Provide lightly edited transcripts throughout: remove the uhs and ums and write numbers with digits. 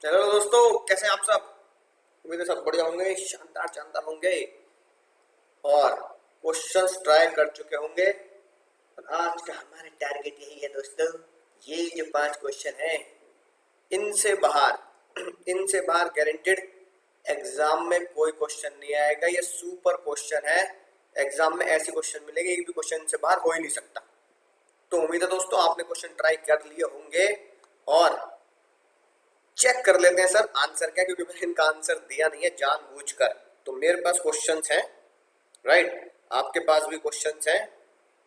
Hello दोस्तों, कैसे हैं आप सब। उम्मीद है सब बढ़िया होंगे, शानदार शानदार होंगे और क्वेश्चंस ट्राई कर चुके होंगे। और आज का हमारा टारगेट यही है दोस्तों, ये जो 5 क्वेश्चन हैं इनसे बाहर इनसे बाहर गारंटेड एग्जाम में कोई क्वेश्चन नहीं आएगा। ये सुपर क्वेश्चन है। एग्जाम में ऐसे क्वेश्चन मिलेंगे, एक भी क्वेश्चन से बाहर हो ही नहीं सकता। तो उम्मीद है दोस्तों आपने क्वेश्चन ट्राई कर लिए होंगे और चेक कर लेते हैं सर आंसर क्या, क्योंकि मैंने इनका आंसर दिया नहीं है जानबूझकर। तो मेरे पास क्वेश्चंस हैं, राइट, आपके पास भी क्वेश्चंस हैं।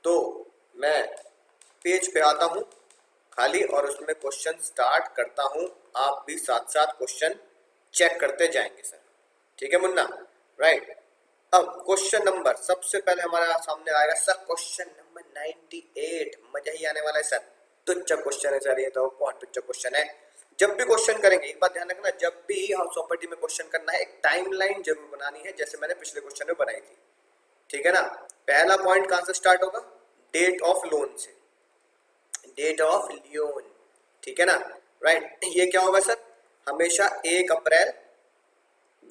तो मैं पेज पे आता हूं खाली और उसमें क्वेश्चन स्टार्ट करता हूं। आप भी साथ साथ क्वेश्चन चेक करते जाएंगे सर। ठीक है मुन्ना, राइट। अब क्वेश्चन नंबर सबसे पहले हमारे सामने आएगा सर, क्वेश्चन नंबर 98। मजा ही आने वाला है सर। तुच्चा क्वेश्चन है सर, ये तो बहुत तुच्चा क्वेश्चन है। जब भी क्वेश्चन करेंगे एक बात ध्यान रखना, जब भी हाउस प्रॉपर्टी में क्वेश्चन करना है एक टाइमलाइन जरूर बनानी है, जैसे मैंने पिछले क्वेश्चन में बनाई थी। ठीक है ना। पहला पॉइंट कहां से स्टार्ट होगा? डेट ऑफ लोन से, डेट ऑफ लोन। ठीक है ना, राइट। ये क्या होगा सर? हमेशा 1 अप्रैल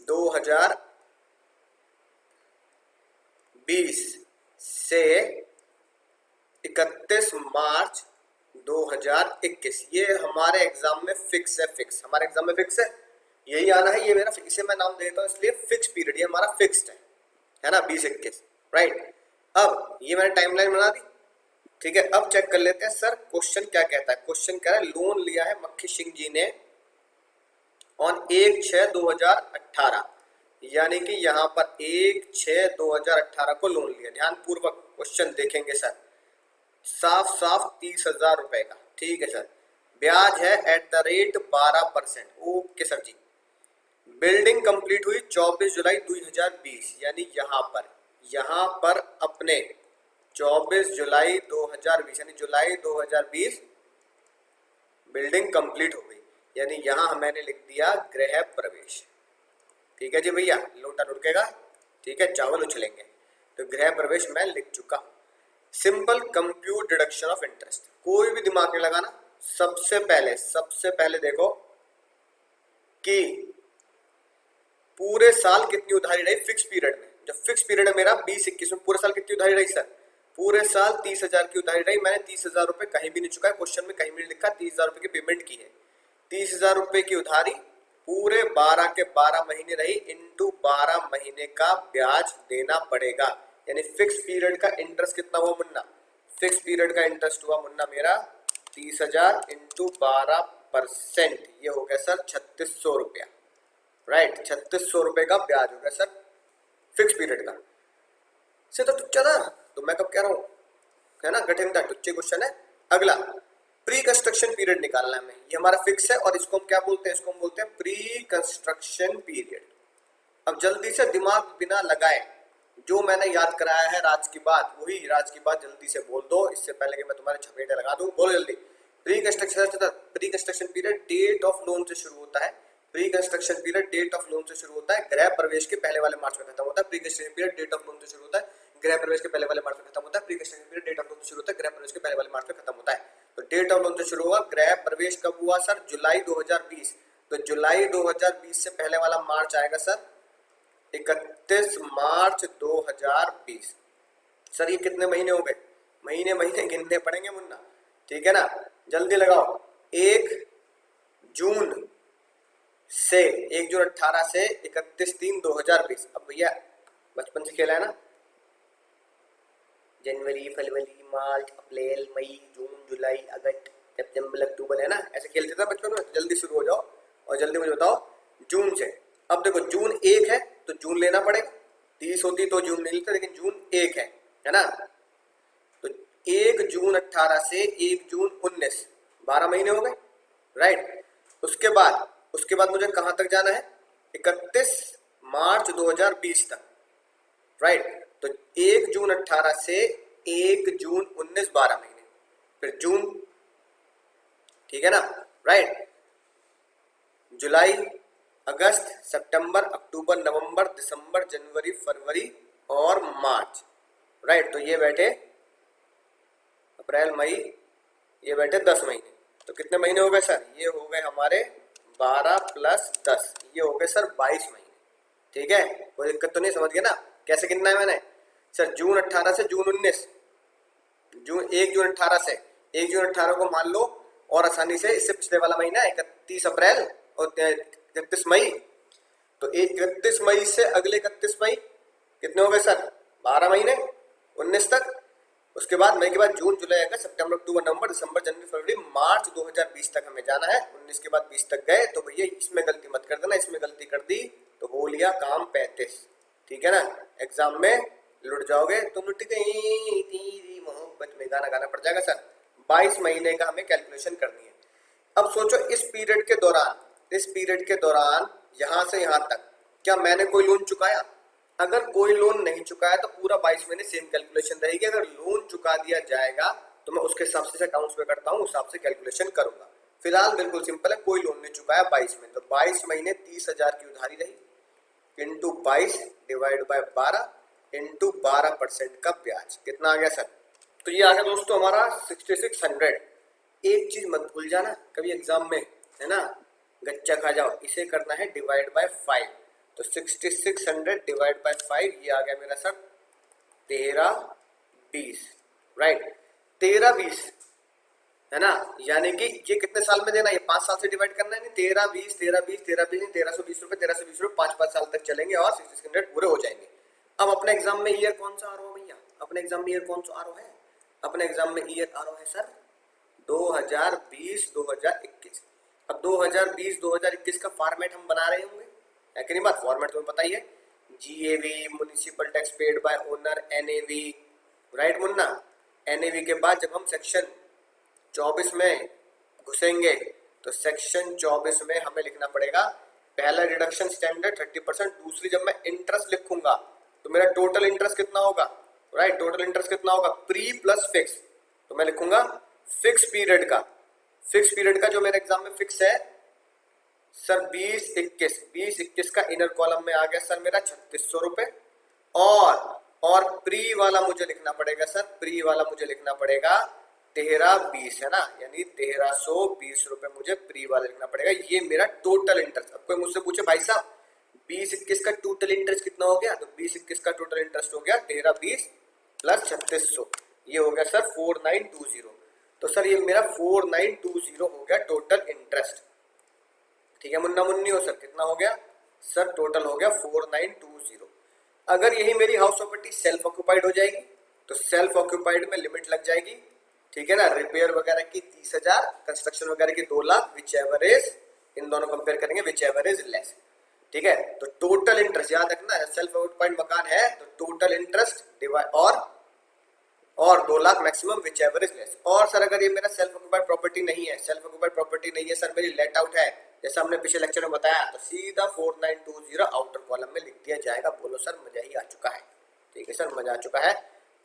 2020 से 31 मार्च 2021। ये हमारे एग्जाम में फिक्स है, फिक्स हमारे एग्जाम में फिक्स है, यही आना है। ये मेरा, इसे मैं नाम देता हूँ इसलिए फिक्स पीरियड, ये हमारा फिक्स्ड है ना, 2021, राइट। अब ये मैंने टाइमलाइन बना दी। ठीक है, अब चेक कर लेते हैं सर क्वेश्चन क्या कहता है। क्वेश्चन कह रहा है लोन लिया है मक्खी सिंह जी ने ऑन 1/6/2018, यानी कि यहाँ पर 1/6/2018 को लोन लिया। ध्यान पूर्वक क्वेश्चन देखेंगे सर, साफ साफ 30,000 रुपए का। ठीक है सर, ब्याज है at the rate 12%। Okay sir ji. Building complete हुई 24 जुलाई 2020, यानी यहाँ पर अपने 24 जुलाई 2020, यानी जुलाई 2020 बिल्डिंग कंप्लीट हो गई, यानी यहाँ मैंने लिख दिया गृह प्रवेश। ठीक है जी भैया, लोटा लुढ़केगा, ठीक है, चावल उछलेंगे। तो गृह प्रवेश मैं लिख चुका हूँ। Simple compute deduction of interest, कोई भी दिमाग नहीं लगाना। सबसे पहले देखो कि पूरे साल कितनी उधारी रही फिक्स पीरियड में। जब फिक्स पीरियड है मेरा 2021 में, पूरे साल कितनी उधारी रही सर? पूरे साल 30,000 की उधारी रही। मैंने 30,000 रुपए कहीं भी नहीं चुकाया, क्वेश्चन में कहीं भी नहीं लिखा 30,000 रुपए की पेमेंट की है। 30,000 रुपए की उधारी पूरे 12 के 12 महीने रही, इंटू 12 महीने का ब्याज देना पड़ेगा। यानी फिक्स पीरियड का इंटरेस्ट कितना हुआ मुन्ना? फिक्स पीरियड का इंटरेस्ट हुआ मुन्ना मेरा 30,000 इंटू 12%, ये हो गया सर 3600 रुपया, राइट। 3600 रुपए का ब्याज हो गया सर फिक्स पीरियड का। से तो तुच्चा था, तो मैं कब कह रहा हूँ, है ना, कठिन था, तुच्चे क्वेश्चन है। अगला प्री कंस्ट्रक्शन पीरियड निकालना है हमें। ये हमारा फिक्स है और इसको हम क्या बोलते हैं? इसको हम बोलते हैं प्री कंस्ट्रक्शन पीरियड। अब जल्दी से दिमाग बिना लगाए जो मैंने याद कराया है राज की बात, वही राज की बात जल्दी से बोल दो, इससे पहले कि मैं तुम्हारे झपेटे लगा दूं। बोलो जल्दी। Pre construction period date of loan से शुरू होता है। Pre construction period date of loan से शुरू होता है, गृह प्रवेश के पहले वाले मार्च में खत्म होता है। Pre construction period date of loan से शुरू होता है, गृह प्रवेश के पहले वाले मार्च में खत्म होता है। Pre construction period date of loan से शुरू होता है, गृह प्रवेश के पहले वाले मार्च में खत्म होता है। तो डेट ऑफ लोन से शुरू हुआ, गृह प्रवेश कब हुआ सर? जुलाई 2020। तो जुलाई 2020 से पहले वाला मार्च आएगा सर 31 मार्च 2020। सर ये कितने महीने हो गए? महीने महीने गिनने पड़ेंगे मुन्ना, ठीक है ना। जल्दी लगाओ। 1 जून से 1 जून 18 से 31/3/2020। अब भैया बचपन से खेला है ना, जनवरी फरवरी मार्च अप्रैल मई जून जुलाई अगस्त सितंबर अक्टूबर, है ना, ऐसे खेलते थे बचपन में। जल्दी शुरू हो जाओ और जल्दी मुझे बताओ जून से। अब देखो जून 1 है तो जून लेना पड़ेगा, 30 होती तो जून नहीं लेते, लेकिन जून 1 है ना। तो 1 जून 18 से 1 जून 19, 12 महीने हो गए, राइट। उसके बाद मुझे कहां तक जाना है? 31 मार्च 2020 तक, राइट। तो 1 जून 18 से 1 जून 19, 12 महीने, फिर जून, ठीक है ना, राइट। जुलाई अगस्त सितंबर अक्टूबर नवंबर दिसंबर जनवरी फरवरी और मार्च, राइट। तो ये बैठे अप्रैल मई, ये बैठे 10 महीने। तो कितने महीने हो गए सर? ये हो गए हमारे 12 प्लस 10, ये हो गए सर 22 महीने। ठीक है, कोई दिक्कत तो नहीं, समझ गए ना कैसे गिनना है मैंने? सर जून 18 से जून 19, जून 1 जून 18 से 1 जून 18 को मान लो, और आसानी से इससे पिछले वाला महीना 31 अप्रैल और 31 मई, तो 31 मई से अगले 31 मई कितने हो गए सर? 12 महीने 19 तक। उसके बाद मई के बाद जून जुलाई अगस्त सितंबर अक्टूबर नवंबर दिसंबर जनवरी फरवरी मार्च 2020 तक हमें जाना है। 19 के बाद 20 तक गए, तो भैया इसमें गलती मत कर देना, इसमें गलती कर दी तो हो लिया काम 35। ठीक है ना, एग्जाम में लुट जाओगे तो लुट गई तेरी मोहब्बत में, गाना गाना पड़ जाएगा सर। 22 महीने का हमें कैलकुलेशन करनी है। अब सोचो इस पीरियड के दौरान, इस पीरियड के दौरान यहां से यहां तक क्या मैंने कोई लोन चुकाया? अगर कोई लोन नहीं चुकाया तो पूरा 22 महीने सेम कैलकुलेशन रहेगी। अगर लोन चुका दिया जाएगा तो मैं उसके हिसाब से अकाउंट्स में करता हूँ, उस हिसाब से कैलकुलेशन करूंगा। फिलहाल बिल्कुल सिंपल है, कोई लोन नहीं चुकाया 22 में, तो 22 महीने 30,000 की उधारी रही इंटू 22 डिवाइड बाय 12 इंटू 12% का ब्याज, कितना आ गया सर? तो ये आ गया दोस्तों हमारा 6600। एक चीज मत भूल जाना कभी एग्जाम में, है ना, गच्चा खा जाओ, इसे करना है डिवाइड बाय 5। तो 6600 डिवाइड बाय 5, ये आ गया मेरा सर 1320, राइट, 1320, है ना। यानी कि ये कितने साल में देना, ये 5 साल से डिवाइड करना है, नहीं 1320 1320 1320 1320 रुपए 1320 रुपए 5 साल तक चलेंगे और 6600 पूरे हो जाएंगे। अब अपने एग्जाम में ईयर कौन सा आ रहा है भैया? अपने एग्जाम में ईयर कौन सा आ रहा है? अपने एग्जाम में ईयर आ रहा है सर 2020-2021। अब 2020-2021 का फॉर्मेट हम बना रहे होंगे, है कि नहीं बात? फॉर्मेट तुम्हें पता ही है, GAV municipal tax paid by owner, NAV, right Munna. NAV के बाद जब हम सेक्शन 24 में घुसेंगे तो सेक्शन 24 में हमें लिखना पड़ेगा पहला रिडक्शन स्टैंडर्ड 30%, दूसरी जब मैं इंटरेस्ट लिखूंगा तो मेरा टोटल इंटरेस्ट कितना होगा, राइट, टोटल इंटरेस्ट कितना होगा प्री प्लस फिक्स, तो मैं लिखूंगा फिक्स पीरियड का, फिक्स पीरियड का जो मेरे एग्जाम में फिक्स है सर 20-21 का इनर कॉलम में आ गया सर मेरा 3600 रुपए, और प्री वाला मुझे लिखना पड़ेगा सर, प्री वाला मुझे लिखना पड़ेगा 1320, है ना, यानी 1320 रुपए मुझे प्री वाला लिखना पड़ेगा। ये मेरा टोटल इंटरेस्ट। अब कोई मुझसे पूछे भाई साहब 20-21 का टोटल इंटरेस्ट कितना हो गया, तो 20-21 का टोटल इंटरेस्ट हो गया 1320 प्लस 3600, ये हो गया सर 4920। तो सर ये मेरा 4920 हो गया टोटल इंटरेस्ट। ठीक है मुन्ना मुन्नी हो सर, कितना हो गया सर? टोटल हो गया 4920। अगर यही मेरी हाउस प्रॉपर्टी सेल्फ ऑक्यूपाइड हो जाएगी तो सेल्फ ऑक्यूपाइड में लिमिट लग जाएगी, ठीक है ना, रिपेयर वगैरह की 30,000, कंस्ट्रक्शन वगैरह की 2 लाख, विच एवर इज, इन दोनों कंपेयर करेंगे, विच एवर इज लेस। ठीक है, तो टोटल इंटरेस्ट याद रखना, सेल्फ ऑक्यूपाइड मकान है तो टोटल इंटरेस्ट डिवाइड और 2 lakh maximum which ever is less. और सर अगर ये मेरा सेल्फ ऑक्यूपाइड प्रॉपर्टी नहीं है, सेल्फ ऑक्यूपाइड प्रॉपर्टी नहीं है सर, मेरी लेट आउट है, जैसा हमने पिछले लेक्चर में बताया, तो सीधा 4920 आउटर कॉलम में लिख दिया जाएगा। बोलो सर मजा ही आ चुका है? ठीक है सर मजा आ चुका है।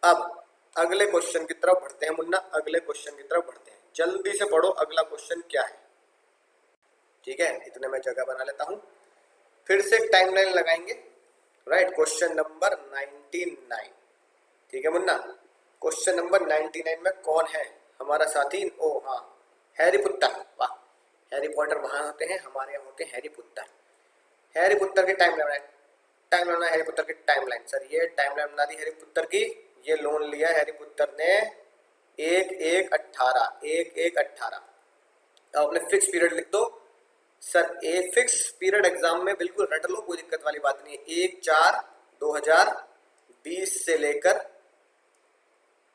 अब अगले क्वेश्चन की तरफ बढ़ते हैं मुन्ना, अगले क्वेश्चन की तरफ बढ़ते हैं, जल्दी से पढ़ो अगला क्वेश्चन क्या है। ठीक है, इतने में जगह बना लेता हूं, फिर से टाइमलाइन लगाएंगे, राइट। क्वेश्चन नंबर 99, ठीक है मुन्ना, क्वेश्चन नंबर 99 में कौन है हमारा साथी? ओ हाँ, हैरी पुत्तर, वाह, हैरी पॉटर वहां होते हैं, हमारे यहाँ होते हैं हैरी पुत्तर। हैरी पुत्तर की टाइमलाइन, टाइमलाइन हैरी पुत्तर की टाइमलाइन, सर ये टाइमलाइन बना दी हैरी पुत्तर की। ये लोन लिया हैरी पुत्तर ने 1/1/18, अब अपने फिक्स पीरियड लिख दो sir. A fix period exam में बिल्कुल रट लो, कोई दिक्कत वाली बात नहीं है। 1/4/2020 से लेकर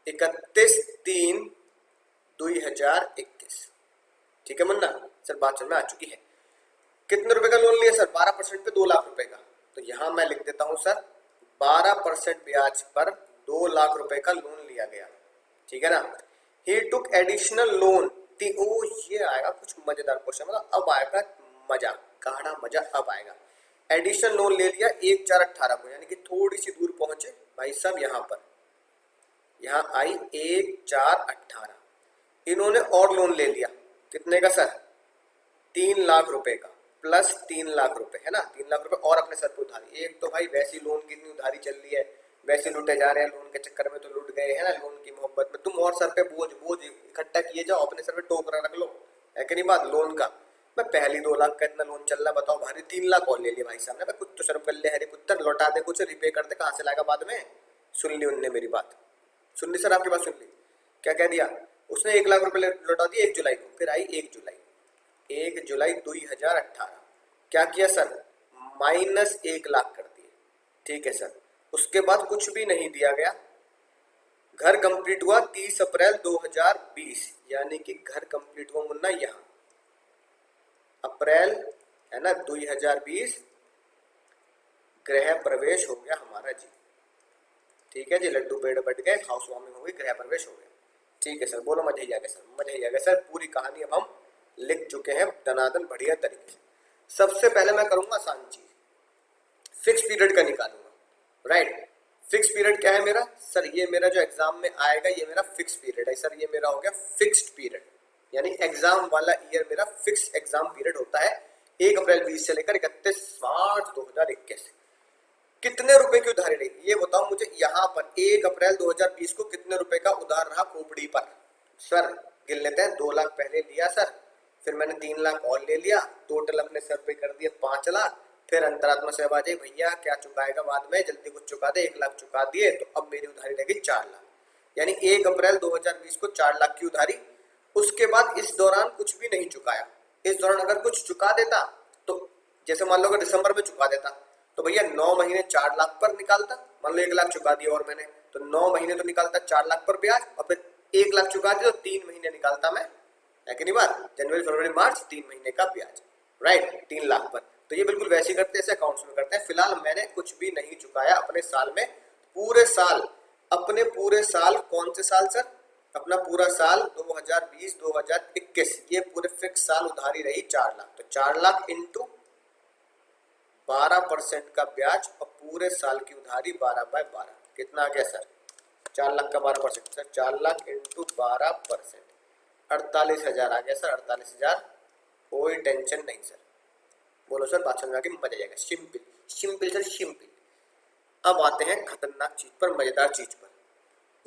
31/3/2021, ठीक है मुन्ना। सर बात समझ में आ चुकी है। कितने रुपए का लोन लिया सर? 12% पे 2 लाख रुपए का। तो यहां मैं लिख देता हूं सर 12% ब्याज पर 2 लाख रुपए का लोन लिया गया, ठीक है ना। ही टुक एडिशनल लोन, ओ ये आएगा कुछ मजेदार क्वेश्चन, मतलब अब आएगा मजा, गाढ़ा मजा अब आएगा। एडिशनल लोन ले लिया 1/4/18 को, यानी कि थोड़ी सी दूर पहुंचे भाई साहब, यहां पर यहां आई 1/4/18। इन्होंने और लोन ले लिया कितने का सर? 3 लाख रुपए का, प्लस 3 लाख रुपए, है ना, 3 लाख रुपए और अपने सर पे उधारी। एक तो भाई वैसी लोन की इतनी उधारी चल रही है, वैसे लुटे जा रहे हैं लोन के चक्कर में, तो लुट गए है ना लोन की मोहब्बत में। तुम और सर पे बोझ बोझ इकट्ठा किए जाओ, अपने सर पे टोकरा रख लो, है कि नहीं बात, लोन का। मैं पहली 2 लाख का इतना लोन चल रहा, बताओ भाई 3 लाख और ले लिया भाई साहब ने। मैं कुछ तो शर्म कर ले, हरे पुत्र लौटा दे, कुछ रिपे कर दे, कहाँ से लाएगा बाद में। सुन ली उनने मेरी बात, सुन ली सर आपकी बात सुन ली। क्या कह दिया उसने, 1 लाख रुपए लौटा दिए 1 जुलाई को। फिर आई 1 जुलाई, 1 जुलाई 2018, क्या किया सर, -1 लाख कर दिए। ठीक है सर, उसके बाद कुछ भी नहीं दिया गया। घर कंप्लीट हुआ 30 अप्रैल 2020, यानी कि घर कंप्लीट हुआ मुन्ना यहाँ अप्रैल है ना 2020, गृह प्रवेश हो गया हमारा जी। ठीक है जी, लड्डू पेड़ बट गए, हाउस वार्मिंग हो गई, गृह प्रवेश हो गया। ठीक है सर, बोलो मजा ही आ गया सर, मजा ही आ गया सर। पूरी कहानी अब हम लिख चुके हैं दनादन बढ़िया तरीके से। सबसे पहले मैं करूंगा आसान चीज, फिक्स पीरियड का निकालूंगा। राइट, फिक्स पीरियड क्या है मेरा सर, ये मेरा जो एग्जाम में आएगा ये मेरा फिक्स पीरियड है सर। ये मेरा हो गया फिक्स्ड पीरियड, यानी एग्जाम वाला ईयर मेरा फिक्स एग्जाम पीरियड होता है 1 अप्रैल 20 से लेकर 31 मार्च 2021। कितने रुपए की उधारी रही ये बताओ मुझे। यहाँ पर 1 अप्रैल 2020 को कितने रुपए का उधार रहा खोपड़ी पर सर, गिन लेते हैं। 2 लाख पहले लिया सर, फिर मैंने 3 लाख और ले लिया, टोटल अपने सर पे कर दिया 5 लाख। फिर अंतरात्मा साहब आ जाए, भैया क्या चुकाएगा बाद में, जल्दी कुछ चुका दे। 1 लाख चुका दिए, तो अब मेरी उधारी रहेगी 4 लाख, यानी 1 अप्रैल 2020 को 4 लाख की उधारी। उसके बाद इस दौरान कुछ भी नहीं चुकाया। इस दौरान अगर कुछ चुका देता तो, जैसे मान लो अगर दिसंबर में चुका देता तो भैया 9 महीने 4 लाख पर निकालता। मान लो 1 लाख चुका दिया और मैंने, तो 9 महीने तो निकालता 4 लाख पर ब्याज, और फिर 1 लाख चुका दिया तो 3 महीने निकालता मैं, है कि नहीं बात, जनवरी फरवरी मार्च 3 महीने का ब्याज। राइट, 3 लाख पर। तो ये बिल्कुल वैसे ही करते हैं, ऐसे अकाउंट्स में करते हैं। फिलहाल मैंने कुछ भी नहीं चुकाया अपने साल में, पूरे साल, अपने पूरे साल। कौन से साल सर, अपना पूरा साल 2020-2021, ये पूरे फिक्स साल उधारी रही 4 लाख। तो 4 लाख इंटू 12% का ब्याज, और पूरे साल की उधारी 12/12, कितना आ गया सर, 4 लाख का 12% सर, 4 लाख इंटू 12%, 48,000 आ गया सर, 48,000। कोई टेंशन नहीं सर, बोलो सर, बात समझ आ गई, मजा आएगा। Simple simple sir simple. अब आते हैं खतरनाक चीज पर, मजेदार चीज पर।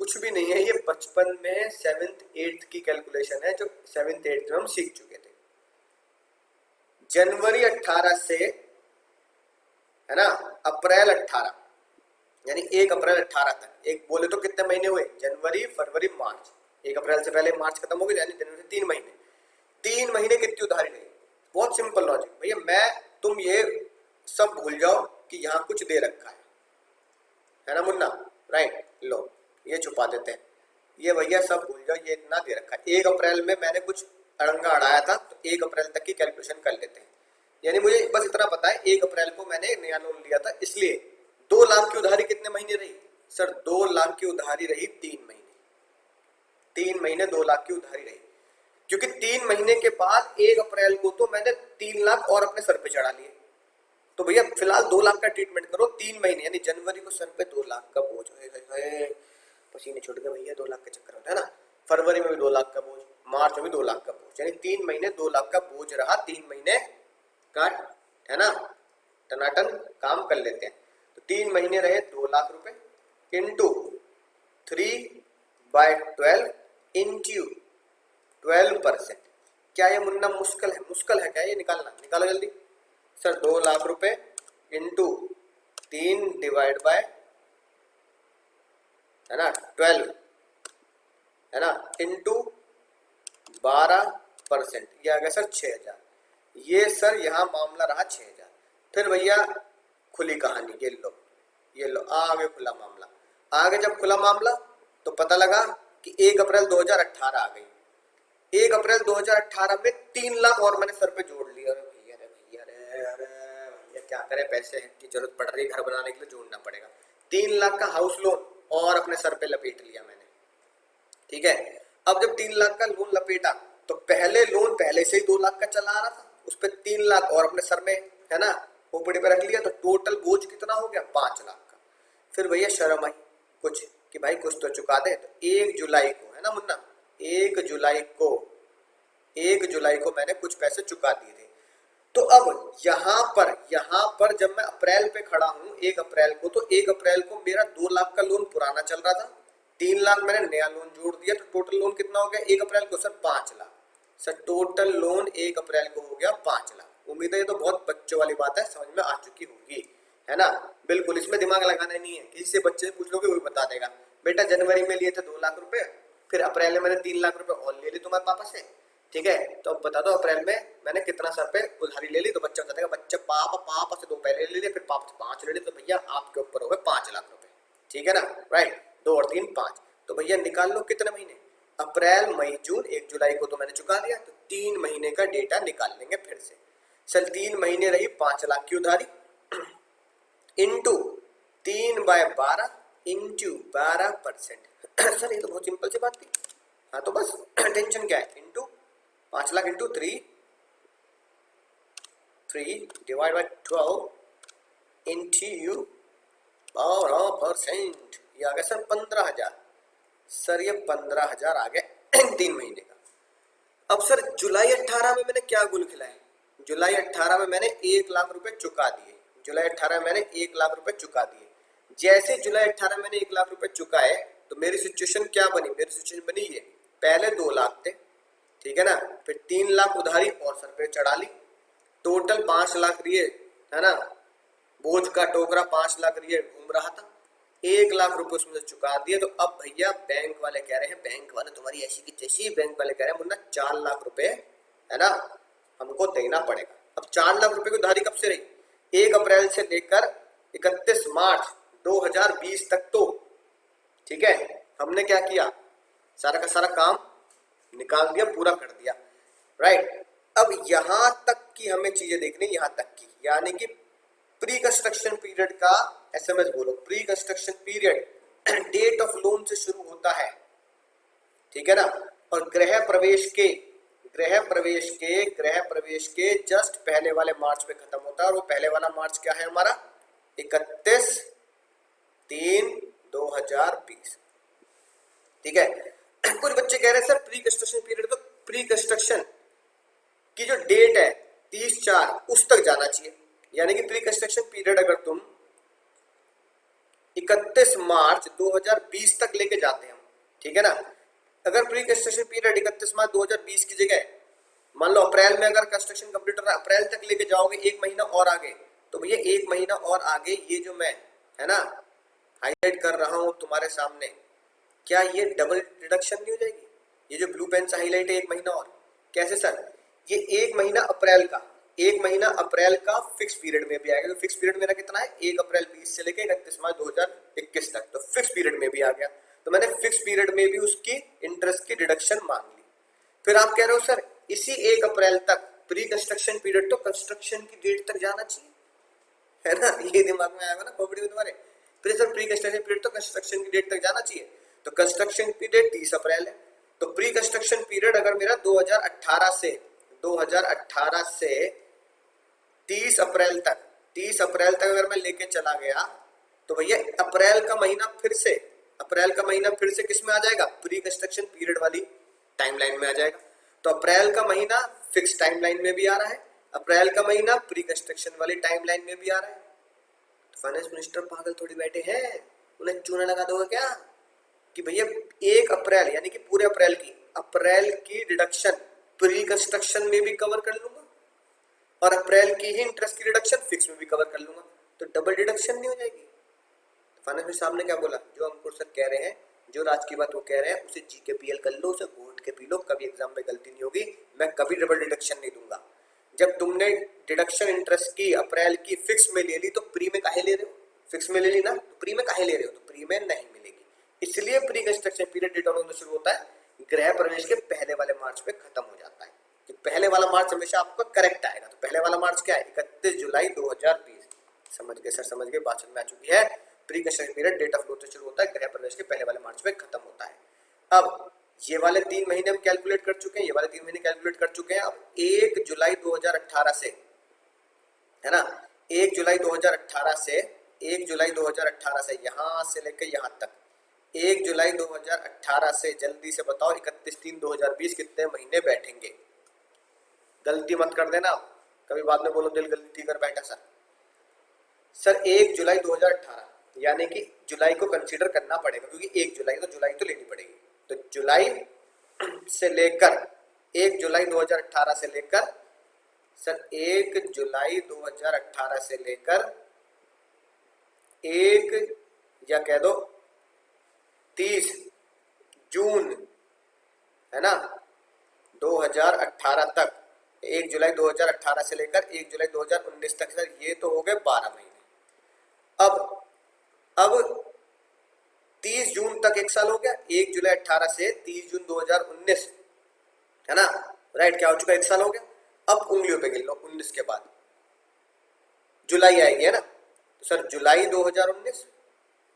कुछ भी नहीं है, ये बचपन में 7th 8th की कैलकुलेशन है, जो 7th 8th में हम सीख चुके थे। जनवरी 18 से, है ना, अप्रैल 18, यानी 1 अप्रैल 18 तक, एक बोले तो कितने महीने हुए, जनवरी फरवरी मार्च। 1 अप्रैल से पहले मार्च खत्म हो गया, यानी जनवरी से 3 महीने। 3 महीने कितनी उधारी रही, बहुत सिंपल लॉजिक भैया। मैं तुम ये सब भूल जाओ कि यहाँ कुछ दे रखा है ना मुन्ना। राइट, लो ये छुपा देते हैं, ये भैया सब भूल जाओ, ये इतना दे रखा है। 1 अप्रैल में मैंने कुछ अड़ंगा अड़ाया था, तो 1 अप्रैल तक की कैलकुलेशन कर लेते हैं। यानी मुझे बस इतना पता है, 1 अप्रैल को मैंने नया लोन लिया था, इसलिए 2 लाख की उधारी कितने महीने रही सर, 2 लाख की उधारी रही 3 महीने। 3 महीने 2 लाख की उधारी रही, क्योंकि 3 महीने के बाद 1 अप्रैल को तो मैंने 3 लाख और अपने सर पे चढ़ा लिए। तो भैया फिलहाल 2 लाख का ट्रीटमेंट करो 3 महीने, यानी जनवरी को सर पे 2 लाख का बोझ है, पसीने छूट गए भैया, 2 लाख के चक्कर होता है ना। फरवरी में भी 2 लाख का बोझ, मार्च में भी 2 लाख का बोझ, यानी 3 महीने 2 लाख का बोझ रहा। 3 महीने का, है ना, टनाटन काम कर लेते हैं। तो 3 महीने रहे 2 लाख रुपए, इंटू 3/12 इंटू 12%। क्या ये मुन्ना मुश्किल है, मुश्किल है क्या ये निकालना, निकालो जल्दी सर। 2 लाख रुपए इंटू 3 डिवाइड बाय, है ना, 12, है ना, इंटू 12%, ये आ गया सर 6,000। ये सर यहाँ मामला रहा 6,000। फिर भैया खुली कहानी, ये लो, ये लो, आगे खुला मामला। आगे जब खुला मामला तो पता लगा कि 1 अप्रैल 2018 आ गई। 1 अप्रैल 2018 में 3 लाख और मैंने सर पे जोड़ लिया। अरे भैया रे भैया रे, अरे भैया क्या करें, पैसे की जरूरत पड़ रही है, घर बनाने के लिए जोड़ना पड़ेगा। 3 लाख का हाउस लोन और अपने सर पे लपेट लिया मैंने। ठीक है, अब जब 3 लाख का लोन लपेटा तो पहले लोन पहले से ही 2 लाख का चला आ रहा था, उस पर 3 लाख और अपने सर में, है ना, खोपड़ी पे रख लिया, तो टोटल बोझ कितना हो गया, 5 लाख का। फिर भैया शर्म आई कुछ कि भाई कुछ तो चुका दे। तो 1 जुलाई को, है ना मुन्ना, 1 जुलाई को, 1 जुलाई को मैंने कुछ पैसे चुका दिए थे। तो अब यहाँ पर जब मैं अप्रैल पे खड़ा हूँ 1 अप्रैल को, तो 1 अप्रैल को मेरा 2 लाख का लोन पुराना चल रहा था, 3 लाख मैंने नया लोन जोड़ दिया, तो टोटल लोन कितना हो गया 1 अप्रैल को sir, 5 lakh. Sir total loan 1 अप्रैल को हो गया 5 लाख। उम्मीद है ये तो बहुत बच्चों वाली बात है, समझ में आ चुकी होगी, है ना। बिल्कुल, इसमें दिमाग लगाना नहीं है, किसी से बच्चे से पूछ लोगे वही बता देगा। बेटा जनवरी में लिए थे 2 लाख रुपए, फिर अप्रैल में मैंने 3 लाख रुपए और ले ली तुम्हारे पापा से, ठीक है। तो अब बता दो अप्रैल में मैंने कितना सर पे उधारी ले ली। तो बच्चा बता देगा, बच्चे पापा से 2 पहले ले लिए, फिर पापा से 5 ले लिए, तो भैया आपके ऊपर हो गए 5 लाख रुपए, ठीक है ना। राइट, 2 और 3 5। तो भैया निकाल लो कितने महीने, अप्रैल मई जून, 1 जुलाई को तो मैंने चुका दिया, तो 3 महीने का डेटा निकाल लेंगे फिर से। सर 3 महीने रही 5 लाख की उधारी, इंटू 3/12 इंटू 12%। सर ये तो बहुत सिंपल सी बात थी। हाँ तो बस टेंशन क्या है, into 5 lakh into 3 divide by 12 into 12%, ये आ गया सर 15,000। सर ये 15,000 आ गया 3 महीने का। अब सर जुलाई 18 में मैंने क्या गुल खिलाया, जुलाई 18 में मैंने 1 लाख रुपए चुका दिए, जुलाई 18 में मैंने 1 लाख रुपए चुका दिए। जैसे जुलाई 18 मैंने 1 लाख रुपए चुकाए तो मेरी सिचुएशन क्या बनी, मेरी सिचुएशन बनी ये, पहले 2 लाख थे, ठीक है ना, फिर 3 लाख उधारी और सर पे चढ़ा ली, टोटल 5 लाख रिए, है ना, बोझ का टोकरा 5 लाख रिए घूम रहा था, 1 लाख रुपए उसमें से चुका दिए। तो अब भैया बैंक वाले कह रहे हैं, बैंक वाले तुम्हारी ऐसी की तैसी, बैंक वाले कह रहे हैं मुन्ना 4 लाख रुपए, है ना, हमको देना पड़ेगा। अब 4 लाख रुपए की उधारी कब से रही, 1 अप्रैल से लेकर 31 मार्च 2020 तक। तो ठीक है, हमने क्या किया, सारा का सारा काम निकाल दिया, पूरा कर दिया, राइट। अब यहां तक की हमें चीजें देखनी, यहां तक की, यानी कि प्री कंस्ट्रक्शन पीरियड का एसएमएस बोलो, pre construction period date of loan से शुरू होता है, ठीक है ना, और गृह प्रवेश के जस्ट पहले वाले मार्च में खत्म होता है। और वो पहले वाला मार्च क्या है हमारा, 31/3/2020, ठीक है। कुछ बच्चे कह रहे हैं सर प्री कंस्ट्रक्शन पीरियड, तो प्री कंस्ट्रक्शन की जो डेट है 30/4 उस तक जाना चाहिए, यानी कि प्री कंस्ट्रक्शन पीरियड अगर तुम 31 मार्च 2020 तक लेके जाते हैं, ठीक है ना। अगर प्री कंस्ट्रक्शन पीरियड 31 मार्च 2020 की जगह मान लो अप्रैल में अगर कंस्ट्रक्शन कंप्लीट हो रहा है, अप्रैल तक लेके जाओगे 1 महीना और आगे, तो भैया 1 महीना और आगे ये जो मैं, है ना, हाईलाइट कर रहा हूं तुम्हारे सामने, क्या ये डबल डिडक्शन नहीं हो जाएगी, ये जो ब्लू पेन से हाईलाइट है 1 महीना और, कैसे सर, ये 1 महीना अप्रैल का, 1 महीना अप्रैल का फिक्स पीरियड में भी आएगा। तो फिक्स पीरियड मेरा कितना है, 1 अप्रैल 20 से लेकर 31 मार्च 2021 तक, तो फिक्स पीरियड में भी आ गया। तो मैंने फिक्स पीरियड में भी उसकी इंटरेस्ट की डिडक्शन मांग ली। फिर आप कह रहे हो सर इसी 1 अप्रैल तक प्री कंस्ट्रक्शन पीरियड, तो कंस्ट्रक्शन की डेट तक जाना चाहिए, है ना, ये दिमाग में आएगा ना खोपड़ी में तुम्हारे। फिर सर प्री कंस्ट्रक्शन पीरियड तो कंस्ट्रक्शन की डेट तक जाना चाहिए, तो कंस्ट्रक्शन की डेट 30 अप्रैल है, तो प्री कंस्ट्रक्शन पीरियड अगर मेरा 2018 से 30 अप्रैल तक अगर मैं लेके चला गया, तो भैया अप्रैल का महीना फिर से किस में आ जाएगा, प्री कंस्ट्रक्शन पीरियड वाली टाइमलाइन में आ जाएगा। तो अप्रैल का महीना फिक्स टाइमलाइन में भी आ रहा है, अप्रैल का महीना प्री कंस्ट्रक्शन वाली टाइमलाइन में भी आ रहा है। तो फाइनेंस मिनिस्टर पागल थोड़ी बैठे हैं, उन्हें चूना लगा दोगे क्या कि भैया 1 अप्रैल यानी कि पूरे अप्रैल की डिडक्शन प्री कंस्ट्रक्शन में भी कवर कर लूंगा और अप्रैल की ही इंटरेस्ट की डिडक्शन फिक्स में भी कवर कर लूंगा, तो डबल डिडक्शन नहीं हो जाएगी। तो फाइनेंस मिनिस्टर साहब ने क्या बोला, जो अंकुर सर कह रहे हैं, जो राज की बात वो कह रहे हैं, उसे जी के पीएल कर लो, उसे घोट के पी लो, कभी एग्जाम में गलती नहीं होगी, मैं कभी डबल डिडक्शन नहीं दूंगा। जब तुमने डिडक्शन इंटरेस्ट की अप्रैल की फिक्स में ले ली, तो प्री में काहे ले रहे हो, फिक्स में ले ली ना, तो प्री में काहे ले रहे हो, तो प्री में नहीं मिलेगी। इसलिए pre construction period date of शुरू होता है गृह प्रवेश के पहले वाले मार्च में खत्म हो जाता है। कि पहले वाला मार्च हमेशा आपका करेक्ट आएगा, तो पहले वाला मार्च क्या है, 31 जुलाई 2020। समझ गए सर, समझ गए, बात समझ में आ चुकी है। Pre construction period date of growth से शुरू होता है, गृह प्रवेश के पहले वाले मार्च में खत्म होता है। अब ये वाले 3 महीने हम कैलकुलेट कर चुके हैं, ये वाले 3 महीने कैलकुलेट कर चुके हैं। अब 1 जुलाई 2018 से, है ना, 1 जुलाई 2018 से यहां से लेकर यहां तक, 1 जुलाई 2018 से जल्दी से बताओ 31/3/2020 कितने महीने बैठेंगे। गलती मत कर देना, कभी बाद में बोलो दिल गलती कर बैठा सर 1 जुलाई 2018 यानी कि जुलाई को कंसीडर करना पड़ेगा, क्योंकि 1 जुलाई तो लेनी पड़ेगी। तो जुलाई से लेकर 1 जुलाई 2018 से लेकर सर 1 जुलाई 2018 से लेकर 1 या कह दो 30 जून, है ना, 2018 तक, 1 जुलाई 2018 से लेकर 1 जुलाई 2019 तक सर ये तो हो गए 12 महीने। अब 30 जून तक 1 साल हो गया, 1 जुलाई 18 से 30 जून 2019, है ना, राइट, क्या हो चुका, 1 साल हो गया। अब उंगलियों पे गिन लो 19 के बाद जुलाई आएगी, है ना, तो सर जुलाई 2019,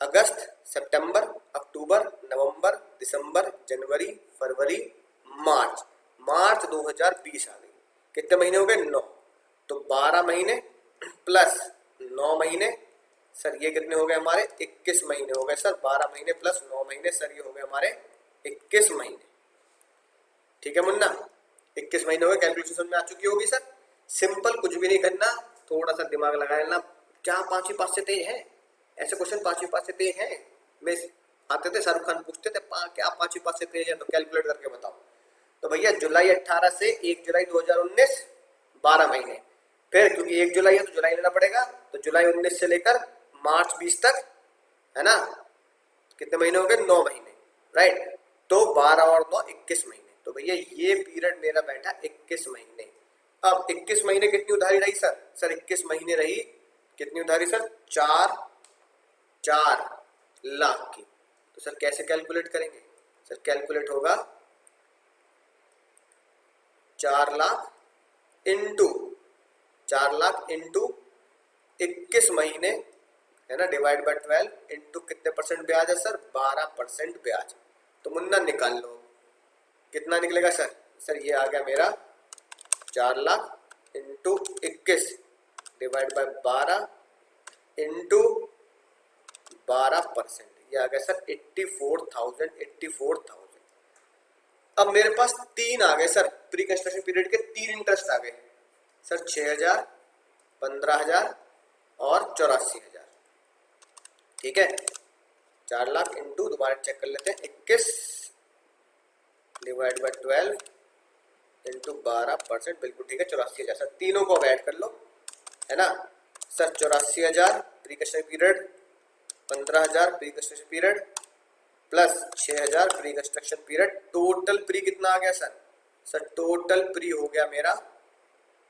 अगस्त, सितंबर, अक्टूबर, नवंबर, दिसंबर, जनवरी, फरवरी, मार्च, मार्च 2020 आ गई। कितने महीने हो गए, 9, तो 12 महीने प्लस 9 महीने, सर ये कितने हो गए हमारे, 21 महीने हो गए सर। 12 महीने प्लस 9 महीने, सर ये हो गए हमारे 21 महीने। ठीक है मुन्ना, 21 महीने हो गए। कैलकुलेशन में आ चुकी होगी सर। सिंपल, कुछ भी नहीं करना, थोड़ा सा दिमाग लगा लेना। क्या 5वीं पास से तेज है, ऐसे क्वेश्चन 5वीं पास से तेज है। मैं आते थे, शाहरुख खान पूछते थे क्या 5वीं पास से तेज है, तो कैलकुलेट करके बताओ। तो भैया जुलाई 18 से 1 जुलाई 2019 12 महीने, फिर क्योंकि 1 जुलाई है तो जुलाई लेना पड़ेगा, तो जुलाई 19 से लेकर मार्च 20 तक, है ना, कितने महीने हो गए, 9 महीने, राइट, तो 12 और 9 21 महीने। तो भैया ये पीरियड मेरा बैठा 21 महीने। अब 21 महीने कितनी उधारी रही सर, सर 21 महीने रही कितनी उधारी सर, 4 लाख की। तो सर कैसे कैलकुलेट करेंगे, सर कैलकुलेट होगा 4 लाख इंटू 4 लाख इंटू 21 महीने, है ना, डिवाइड बाय 12 इंटू कितने परसेंट ब्याज है सर, 12% ब्याज। तो मुन्ना निकाल लो कितना निकलेगा सर, सर ये आ गया मेरा 4 lakh into 21 divide by 12 into 12%, ये आ गया सर 84,000। अब मेरे पास 3 आ गए सर, प्री कंस्ट्रक्शन पीरियड के 3 इंटरेस्ट आ गए सर, 6,000, 15,000 और 84,000। ठीक है, 4 लाख इंटू, दोबारा चेक कर लेते हैं, 21 डिवाइड बाय 12 इंटू 12%, बिल्कुल ठीक है, 84,000 सर। तीनों को ऐड कर लो, है ना sir, 84,000 pre construction period, 15,000 pre construction period plus 6,000 pre construction period, total pre कितना आ गया सर, सर टोटल प्री हो गया मेरा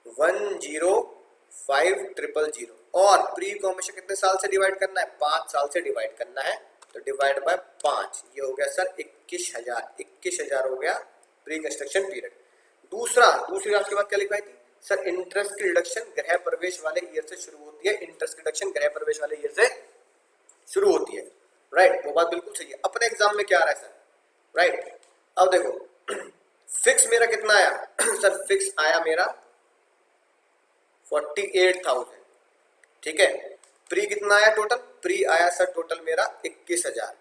105,000। और प्री को हमेशा कितने साल से डिवाइड करना है, 5 साल से डिवाइड करना है, तो डिवाइड बाय 5, ये हो गया सर 21,000 हो गया प्री कंस्ट्रक्शन पीरियड। दूसरी राशि के बाद क्या लिखवाई थी सर, इंटरेस्ट की रिडक्शन गृह प्रवेश वाले ईयर से शुरू होती है, इंटरेस्ट रिडक्शन गृह प्रवेश वाले ईयर से शुरू होती है, राइट, वो बात बिल्कुल सही है। अपने एग्जाम में क्या आ रहा है सर, राइट, अब देखो फिक्स मेरा कितना आया सर, फिक्स आया मेरा 48,000। ठीक है, प्री कितना आया टोटल, प्री आया सर टोटल मेरा 21,000,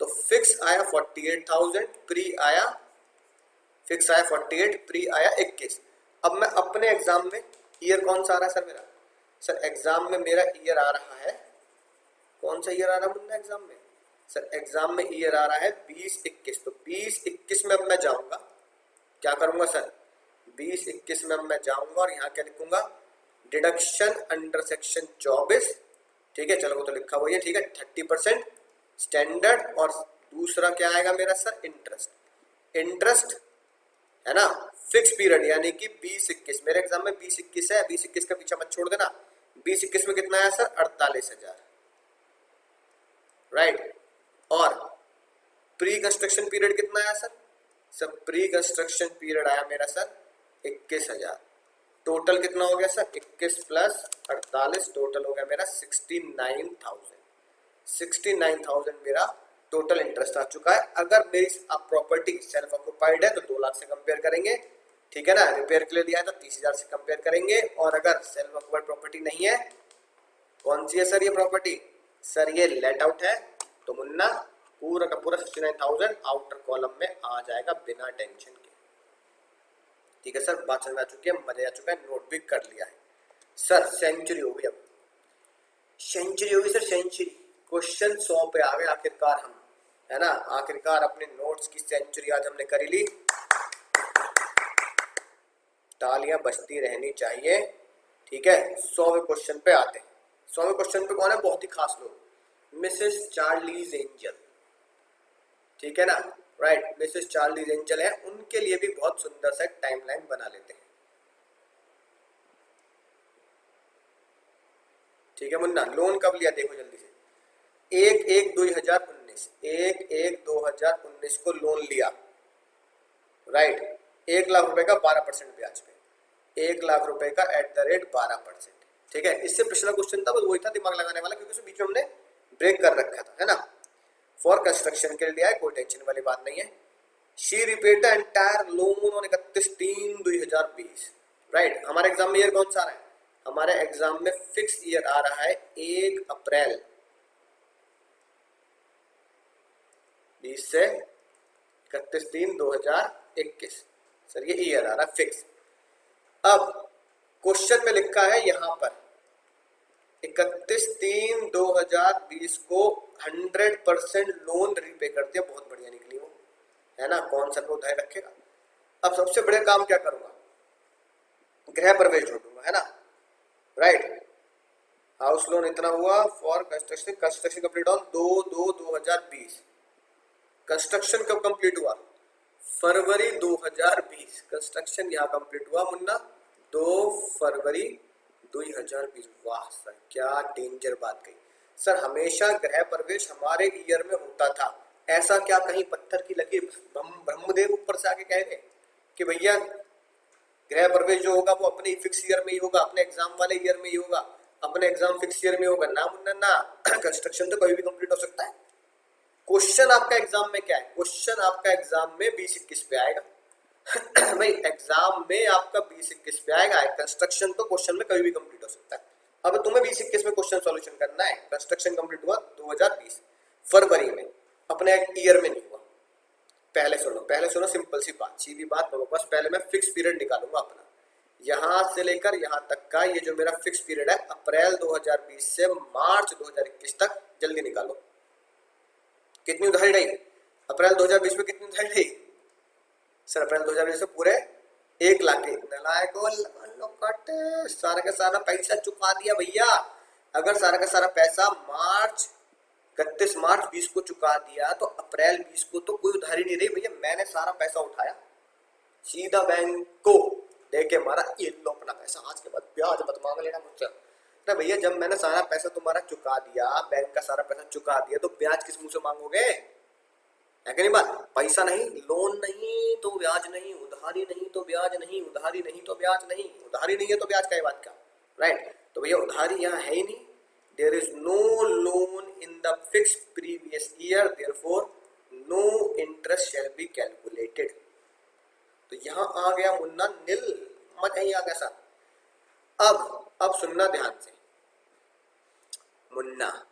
तो फिक्स आया 48,000, प्री आया, फिक्स आया 48, प्री आया 21। अब मैं अपने एग्जाम में ईयर कौन सा आ रहा है सर मेरा, सर एग्जाम में मेरा ईयर आ रहा है, कौन सा ईयर आ रहा है मुन्ना एग्जाम में, सर एग्जाम में ईयर आ रहा है 20-21। तो 20-21 में अब मैं जाऊंगा, क्या करूंगा सर, 20-21 में अब मैं जाऊंगा और यहाँ क्या लिखूंगा, डिडक्शन अंडर सेक्शन 24। ठीक है, चलो वो तो लिखा हुआ है, ठीक है, 30% स्टैंडर्ड, और दूसरा क्या आएगा मेरा सर, इंटरेस्ट, है ना, फिक्स पीरियड, यानी कि 20-21, मेरे एग्जाम में 20-21 है, 20-21 का पीछा मत छोड़ देना। 20-21 में कितना आया सर, 48,000, राइट, और प्री कंस्ट्रक्शन पीरियड कितना आया सर, सब प्री कंस्ट्रक्शन पीरियड आया मेरा सर 21,000। टोटल कितना हो गया सर, 21 प्लस 48, टोटल हो गया मेरा 69,000। 69,000 मेरा टोटल इंटरेस्ट आ चुका है। अगर मेरी प्रॉपर्टी सेल्फ ऑक्युपाइड है तो 2 लाख से कंपेयर करेंगे, ठीक है ना, रिपेयर के लिए दिया है तो 30,000 से कंपेयर करेंगे, और अगर सेल्फ ऑक्युपाइड प्रॉपर्टी नहीं है, कौन सी है सर ये प्रॉपर्टी, सर ये लेट आउट है, तो मुन्ना पूरा का पूरा 69,000 आउटर कॉलम में आ जाएगा बिना टेंशन के। ठीक है सर, बात समझ में आ चुकी है, मजा आ चुका है, नोट भी कर लिया है सर। सेंचुरी हो गई, अब सेंचुरी होगी सर, सेंचुरी, क्वेश्चन 100 पे आ गए आखिरकार हम, है ना, आखिरकार अपने नोट्स की सेंचुरी आज हमने करी ली। तालियां बजती रहनी चाहिए। ठीक है, 100वें क्वेश्चन पे आते हैं। 100वें क्वेश्चन पे कौन है? बहुत ही खास लोग, मिसेस चार्लीज एंजल। ठीक है ना, राइट, मिसेस चार्लीज एंजल है, उनके लिए भी बहुत सुंदर सा टाइमलाइन बना लेते हैं। ठीक है मुन्ना, लोन कब लिया देखो जल्दी से। 1/1/2019, 1/1/2019 को लोन लिया, राइट, 1 लाख रुपए का 12% ब्याज पे, 1 लाख रुपए का @12%। ठीक है, इससे पिछला क्वेश्चन था, बस वही था दिमाग लगाने वाला, क्योंकि उसके बीच में हमने ब्रेक कर रखा था, है ना। फॉर कंस्ट्रक्शन के लिए लिया है, कोई टेंशन वाली बात नहीं है। She repaid the entire loan on 31/3/2020, right. हमारे एग्जाम में ईयर कौन सा आ रहा है? हमारे एग्जाम में फिक्स ईयर आ रहा है 1 अप्रैल 20 से 31/3/2021। सर ये ईयर आ रहा है फिक्स। अब क्वेश्चन में लिखा है यहां पर 31/3/2020 को 100% लोन रीपे कर दिया, बहुत बढ़िया निकली वो, है ना। कौन सा को उधार रखेगा? अब सबसे बड़े काम क्या करूंगा? गृह प्रवेश ढूंढूंगा, है ना, राइट। हाउस लोन इतना हुआ for construction, construction complete on 2/2/2020। Construction कब कंप्लीट हुआ? फरवरी 2020। कंस्ट्रक्शन यहाँ कंप्लीट हुआ मुन्ना 2 फरवरी 2020। वाह सर, क्या डेंजर बात कही सर। हमेशा गृह प्रवेश हमारे ईयर में होता था, ऐसा क्या कहीं पत्थर की लकीर ब्रह्मदेव ऊपर से आके कह गए कि भैया गृह प्रवेश जो होगा वो अपने फिक्स ईयर में ही होगा, अपने एग्जाम वाले ईयर में ही होगा, अपने एग्जाम फिक्स ईयर में होगा? ना मुन्ना ना, कंस्ट्रक्शन तो कभी भी कंप्लीट हो सकता है। क्वेश्चन आपका एग्जाम में क्या है? क्वेश्चन आपका एग्जाम में 20-21 पे आएगा। भाई एग्जाम में आपका 20-21 पे आएगा, कंस्ट्रक्शन तो क्वेश्चन में कभी भी कंप्लीट हो सकता है। अब तुम्हें 20-21 में क्वेश्चन सॉल्यूशन करना है। कंस्ट्रक्शन कंप्लीट हुआ 2020 फरवरी में, अपने ईयर में नहीं हुआ। पहले सुनो, पहले सुनो, सिंपल सी बात, सीधी बात मेरे पास। पहले मैं फिक्स पीरियड निकालूंगा अपना, यहां से लेकर यहां तक का, ये जो मेरा फिक्स पीरियड है अप्रैल 2020 से मार्च 2021 तक, जल्दी निकालो कितनी उधारी रही अप्रैल 2020 में, कितनी उधारी रही सर? अप्रैल 2020 में पूरे 1 लाख के नलायको, सारा का सारा पैसा चुका दिया भैया। अगर सारा का सारा पैसा 31 मार्च 20 को चुका दिया तो अप्रैल 20 को तो कोई उधारी नहीं रही भैया। मैंने सारा पैसा उठाया, सीधा बैंक को देके मारा, ये लो अपना पैसा, आज के बाद ब्याज मत मांग लेना मुझसे। अरे भैया जब मैंने सारा पैसा तुम्हारा चुका दिया, बैंक का सारा पैसा चुका दिया, तो ब्याज किस मुंह से मांगोगे? है कि नहीं बात? पैसा नहीं, लोन नहीं तो ब्याज नहीं, उधारी नहीं तो ब्याज नहीं, उधारी नहीं तो ब्याज नहीं, उधारी नहीं है तो ब्याज का बात का, राइट। तो भैया उधारी यहाँ है ही नहीं। There is no loan in the fix previous year, therefore no interest shall be calculated. तो यहाँ आ गया मुन्ना नील, मत ही आ गया सर। अब सुनना ध्यान से मुन्ना,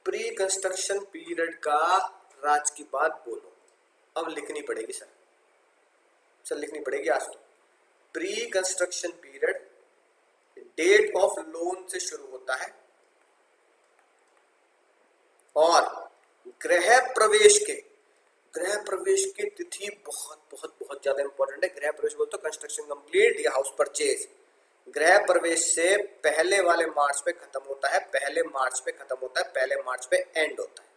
प्री कंस्ट्रक्शन पीरियड का राज की बात बोलो। अब लिखनी पड़ेगी सर, लिखनी पड़ेगी आज तो। Pre construction period date of loan से शुरू होता है और गृह प्रवेश की तिथि बहुत बहुत बहुत ज्यादा इंपॉर्टेंट है। गृह प्रवेश बोलते हो कंस्ट्रक्शन कंप्लीट या हाउस परचेज, गृह प्रवेश से पहले वाले मार्च पे खत्म होता है, पहले मार्च पे खत्म होता है, पहले मार्च पे एंड होता है।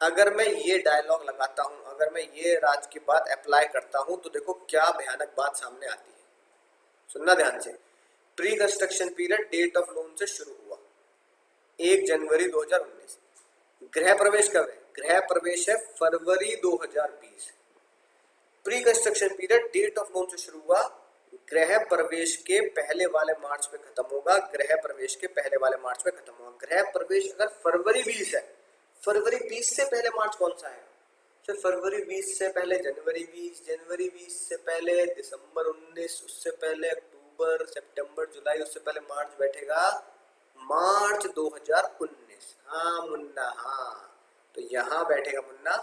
अगर मैं ये डायलॉग लगाता हूं, अगर मैं ये राज की बात अप्लाई करता हूं, तो देखो क्या भयानक बात सामने आती है। सुनना ध्यान से, pre construction period date of loan से शुरू हुआ 1 जनवरी 2019। गृह प्रवेश कब है? गृह प्रवेश है फरवरी 2020। Pre construction period date of loan से शुरू हुआ, गृह प्रवेश के पहले वाले मार्च पे खत्म होगा, गृह प्रवेश के पहले वाले मार्च पे खत्म होगा। गृह प्रवेश अगर फरवरी 20 है, फरवरी 20 से पहले मार्च कौन सा है? सर फरवरी 20 से पहले जनवरी 20, जनवरी 20 से पहले दिसंबर 19, उससे पहले अक्टूबर, सितंबर, जुलाई, उससे पहले मार्च बैठेगा मार्च 2019। हाँ मुन्ना हाँ, तो यहाँ बैठेगा मुन्ना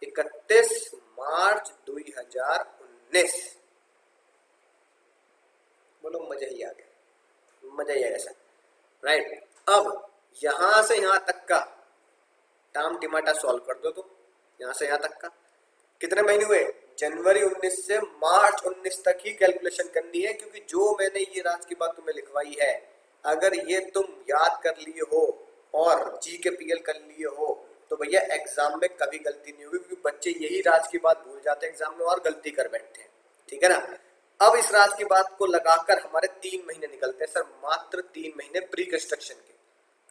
31 मार्च 2019। बोलो मजा ही आ गया, मजा ही आ गया सर, राइट। अब यहां से यहां तक का टाम टिमाटा सॉल्व कर दो। तो यहां से यहां तक का कितने महीने हुए? जनवरी 19 से मार्च 19 तक ही कैलकुलेशन करनी है, क्योंकि जो मैंने ये राज की बात तुम्हें लिखवाई है, अगर ये तुम याद कर लिए हो और जी के पीएल कर लिए हो तो भैया एग्जाम में कभी गलती नहीं होगी, क्योंकि बच्चे यही राज की बात भूल जाते हैं एग्जाम में और गलती कर बैठते हैं। ठीक है ना। अब इस राज की बात को लगाकर हमारे 3 महीने निकलते हैं सर, मात्र 3 महीने प्री कंस्ट्रक्शन के।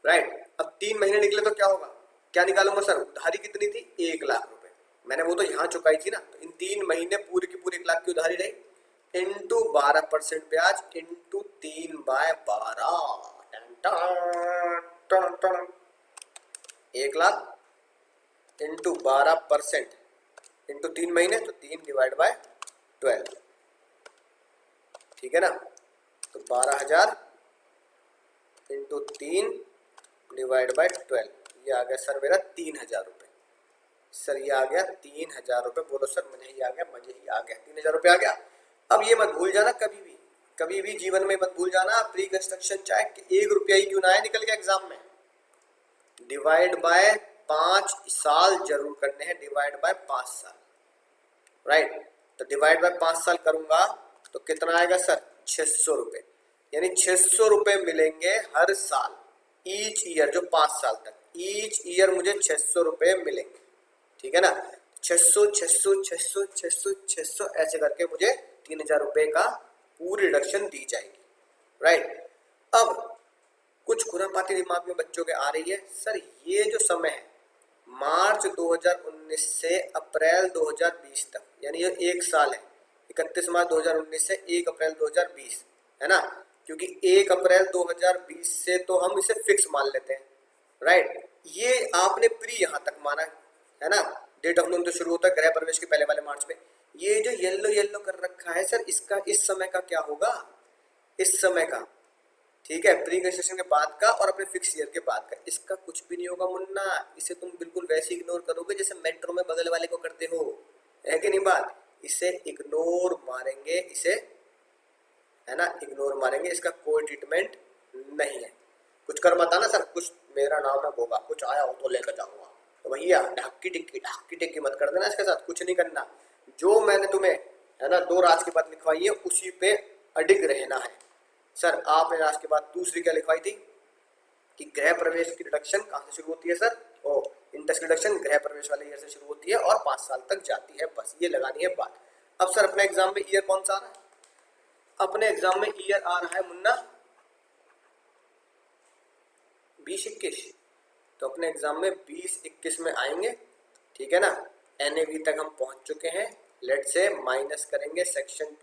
राइट, अब 3 महीने निकले तो क्या होगा, क्या निकालूंगा सर, उधारी कितनी थी, 1 लाख रुपए। मैंने वो तो यहाँ चुकाई थी ना, तो इन 3 महीने पूरी की पूरी 1 लाख की उधारी रही, इंटू 12% ब्याज, इंटू 3/12, 1 लाख इंटू 12% इंटू 3 महीने, तो 3/12। ठीक है ना। तो 12,000 इंटू 3/12, ये आ गया सर मेरा 3,000 रुपये। सर ये आ गया 3,000 रुपये। बोलो सर मुझे ही आ गया, मुझे ही आ गया, 3,000 रुपये आ गया। अब ये मत भूल जाना कभी भी जीवन में मत भूल जाना, प्री कंस्ट्रक्शन चाहे 1 रुपया ही क्यों ना आए निकल गया एग्जाम में, डिवाइड बाय 5 साल जरूर करने हैं, डिवाइड बाय 5 साल। राइट, तो डिवाइड बाय 5 साल करूंगा तो कितना आएगा सर, 600 रुपये। यानी 600 रुपये मिलेंगे हर साल, ईच ईयर, जो 5 साल तक, ईच ईयर मुझे 600 रुपये मिलेंगे। ठीक है ना। 600 600 600 600 600 ऐसे करके मुझे 3,000 रुपये का पूरी रिडक्शन दी जाएगी। राइट, अब कुछ खुरापाती दिमाग में बच्चों के आ रही है, सर ये जो समय है मार्च 2019 से अप्रैल 2020 तक, यानी ये 1 साल है, 31 मार्च 2019 से 1 अप्रैल 2020, है ना, क्योंकि 1 अप्रैल 2020 से तो हम इसे फिक्स मान लेते हैं। राइट, ये आपने प्री यहाँ तक माना है ना, डेट ऑफ लोन तो शुरू होता है गृह प्रवेश के पहले वाले मार्च में। ये जो येलो येलो कर रखा है सर, इसका इस समय का क्या होगा, इस समय का, ठीक है, प्री कंस्ट्रक्शन के बाद का और अपने फिक्स ईयर के बाद का, इसका कुछ भी नहीं होगा मुन्ना। इसे तुम बिल्कुल वैसे इग्नोर करोगे जैसे मेट्रो में बगल वाले को करते हो, है कि नहीं बात। इसे इग्नोर मारेंगे, इसे, है ना, इग्नोर मारेंगे, इसका कोई ट्रीटमेंट नहीं है। कुछ कर मत आना सर, कुछ मेरा नाम है होगा, कुछ आया हो तो लेकर जाऊंगा, तो भैया ढक्की टिक्की मत कर देना इसके साथ, कुछ नहीं करना। जो मैंने तुम्हें, है ना, 2 राज की बात लिखवाई है उसी पे अडिग रहना है। सर आपने राज के बाद दूसरी क्या लिखवाई थी कि गृह प्रवेश की रिडक्शन कहाँ से शुरू होती है सर, ओ इंटरेस्ट रिडक्शन गृह प्रवेश वाले ईयर से शुरू होती है और 5 साल तक जाती है, बस ये लगानी है बात। अब सर अपने एग्जाम में ईयर कौन सा आ रहा है, अपने एग्जाम में ईयर आ रहा है मुन्ना 2021, तो अपने एग्जाम में 2021 में आएंगे। ठीक है ना, एनएवी तक हम पहुंच चुके हैं। लेट से माइनस करेंगे सेक्शन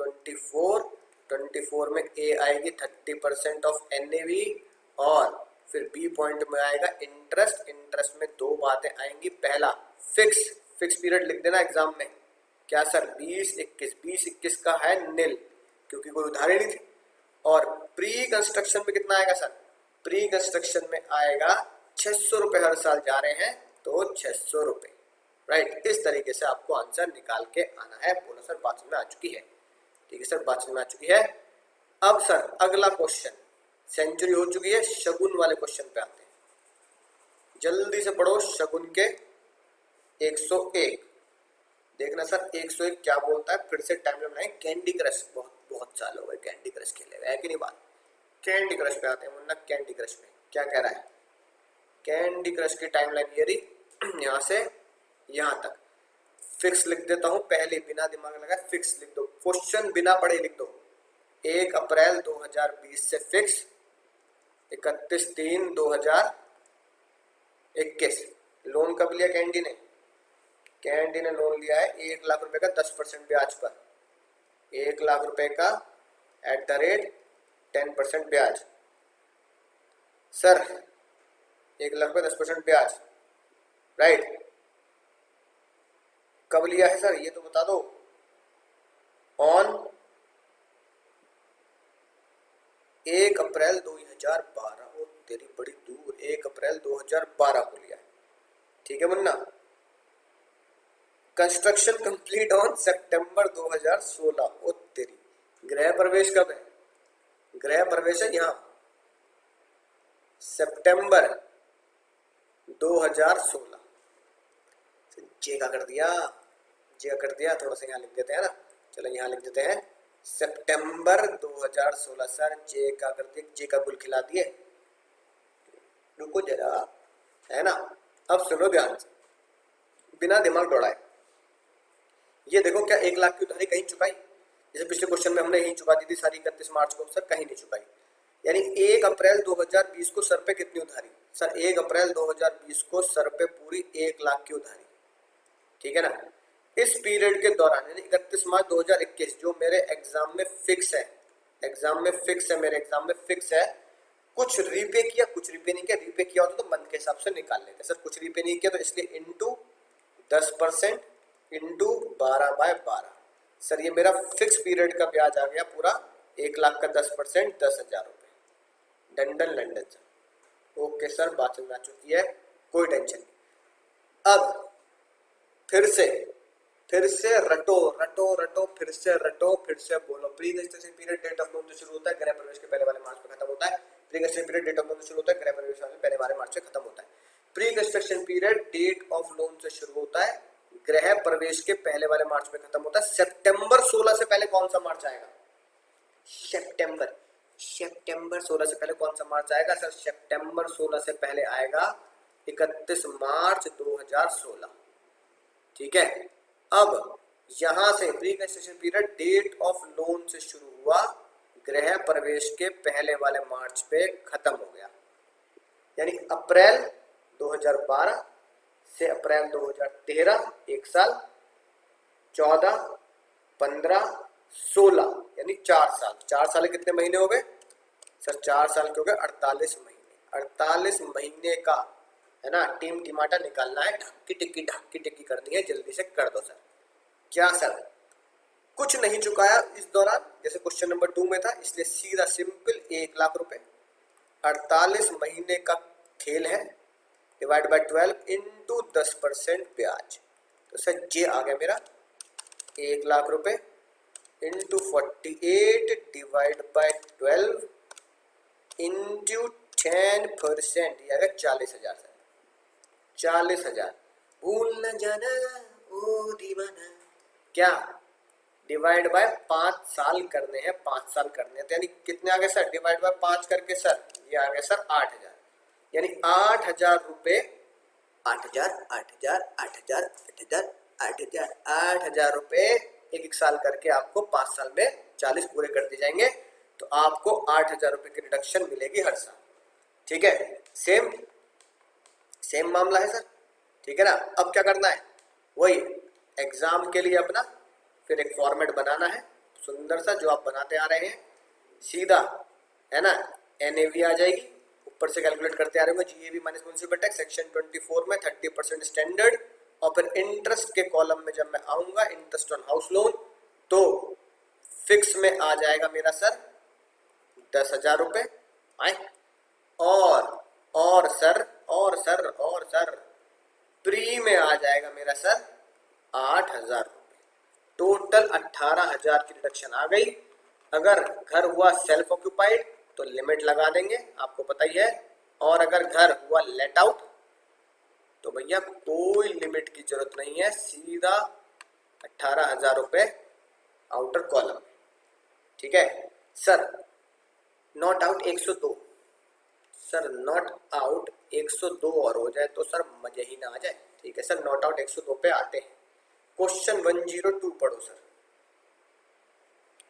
24 में ए आएगी 30% ऑफ एनएवी, और फिर बी पॉइंट में आएगा इंटरेस्ट। इंटरेस्ट में 2 बातें आएंगी, पहला फिक्स पीरियड लिख देना एग्जाम में, क्या सर 2021 का है नील, क्योंकि कोई उधारी नहीं थी। और प्री कंस्ट्रक्शन में कितना आएगा सर, प्री कंस्ट्रक्शन में आएगा 600 रुपये हर साल जा रहे हैं, तो 600 रुपये। राइट, इस तरीके से आपको आंसर निकाल के आना है। बोलो सर बात समझ में आ चुकी है, ठीक है सर बात समझ में आ चुकी है। अब सर अगला क्वेश्चन, सेंचुरी हो चुकी है, शगुन वाले क्वेश्चन पे आते हैं, जल्दी से पढ़ो शगुन के 101। देखना सर 101 क्या बोलता है, फिर से टाइम बनाए। कैंडी क्रश, बहुत साल हो गए कैंडी क्रश खेले हुए, है कि नहीं बात। कैंडी क्रश पे आते हैं मुन्ना, कैंडी क्रश पे क्या कह रहा है, कैंडी क्रश की टाइमलाइन ये रही, यहाँ से यहाँ तक। फिक्स लिख देता हूँ पहले, बिना दिमाग लगाए फिक्स लिख दो, क्वेश्चन बिना पढ़े लिख दो। 1 अप्रैल 2020 से फिक्स, 31/3/2021। लोन कब लिया कैंडी ने, कैंडी ने लोन लिया है 1 लाख रुपए का 10% ब्याज पर, 1 लाख रुपए का @10% ब्याज। सर 1 लाख रुपए 10% ब्याज, राइट, कब लिया है सर ये तो बता दो। ऑन 1 अप्रैल 2012, ओ तेरी बड़ी दूर, 1 अप्रैल 2012 को लिया है। ठीक है मुन्ना, कंस्ट्रक्शन कंप्लीट ऑन सितंबर 2016, ओ तेरी, गृह प्रवेश कब है, गृह प्रवेश है यहाँ सितंबर 2016, जे का कर दिया, जी कर दिया, थोड़ा सा यहाँ लिख देते हैं ना, चलो यहाँ लिख देते हैं सितंबर 2016 सर। जे का कर दिया, जे का गुल खिला दिए, रुको जरा, है ना। अब सुनो ध्यान से, बिना दिमाग दौड़ाए, ये देखो क्या 1 लाख की उधारी कहीं चुकाई? जैसे पिछले क्वेश्चन में हमने यही चुका दी थी सारी 31 मार्च को, सर कहीं नहीं चुकाई। यानी 1 अप्रैल 2020 को सर पे कितनी उधारी? सर 1 अप्रैल 2020 को सर पे पूरी 1 लाख की उधारी, ठीक है ना। इस पीरियड के दौरान यानी 31 मार्च 2021 जो मेरे एग्जाम में फिक्स है, एग्जाम में फिक्स है, मेरे एग्जाम में फिक्स है, कुछ रीपे किया कुछ रीपे नहीं किया। रीपे किया होता तो मंथ के हिसाब से निकाल लेते, सर कुछ रीपे नहीं किया तो इसलिए इंटू 10% इंटू 12/12। सर ये मेरा फिक्स पीरियड का ब्याज आ गया पूरा 1 लाख का 10%, 10,000 रुपये। डंडन लंडन सर। ओके सर, बात समझ आ चुकी है, कोई टेंशन नहीं। अब फिर से रटो रटो रटो, फिर से रटो, फिर से बोलो। Pre registration period date of loan से शुरू होता है, गृह प्रवेश के पहले वाले मार्च में खत्म होता है। Pre registration period date of loan से शुरू होता है, गृह प्रवेश के पहले वाले मार्च में खत्म होता है। Pre registration period date of loan से शुरू होता है, गृह प्रवेश के पहले वाले मार्च में खत्म होता है। सितंबर 16 से पहले कौन सा मार्च आएगा? सितंबर। सितंबर 16 से पहले कौन सा मार्च आएगा? सर सितंबर 16 से पहले आएगा 31 मार्च 2016, ठीक है। अब यहां से pre construction period date of loan से शुरू हुआ, गृह प्रवेश के पहले वाले मार्च पे खत्म हो गया। यानी अप्रैल 2012 से अप्रैल 2013 1 साल, 14, 15, 16 यानी 4 साल। 4 साल कितने महीने हो गए? सर 4 साल के हो गए 48 महीने। 48 महीने का, है ना, टीम टिमाटा निकालना है, ढक्की टिक्की करनी है, जल्दी से कर दो सर। क्या सर कुछ नहीं चुकाया इस दौरान, जैसे क्वेश्चन नंबर 2 में था, इसलिए सीधा सिंपल 1 लाख रुपए। 48 महीने का खेल है, डिवाइड बाय 12 इंटू 10% ब्याज। तो सर जे आ गया मेरा 1 लाख रुपए इंटू 48 डिवाइड बाय 12 इंटू 10%, ये आ गया 40,000 सर। 40,000। भूल न जाना ओ दीवाना, क्या डिवाइड बाय 5 साल करने हैं, 5 साल करने हैं, तो यानी कितने आ गए सर? डिवाइड बाय 5 करके सर ये आ गया सर 8,000। यानी 8,000 रुपए, 8,000 8,000 8,000 8,000 8,000 8,000 रुपए एक साल करके आपको 5 साल में 40 पूरे कर दिए जाएंगे, तो आपको 8,000 रुपए की रिडक्शन मिलेगी हर साल, ठीक है। सेम मामला है सर, ठीक है ना। अब क्या करना है? वही एग्जाम के लिए अपना फिर एक फॉर्मेट बनाना है सुंदर सा, जो आप बनाते आ रहे हैं सीधा, है ना। एनएवी आ जाएगी, ऊपर से कैलकुलेट करते आ रहे होंगे, GAV minus municipal tax section 24 में 30% स्टैंडर्ड, और फिर इंटरेस्ट के कॉलम में जब मैं आऊंगा इंटरेस्ट ऑन हाउस लोन, तो फिक्स में आ जाएगा मेरा सर 10,000 रुपए आए, और सर प्री में आ जाएगा मेरा सर 8,000 रुपए। टोटल 18,000 की रिडक्शन आ गई। अगर घर हुआ सेल्फ ऑक्यूपाइड तो लिमिट लगा देंगे, आपको पता ही है, और अगर घर हुआ लेट आउट तो भैया कोई लिमिट की जरूरत नहीं है, सीधा 18,000 रुपए आउटर कॉलम, ठीक है sir. Not out 102, sir not out 102 और हो जाए तो सर मजे ही ना आ जाए, ठीक है सर। नॉट आउट 102 पे आते हैं। क्वेश्चन 102 पढ़ो सर,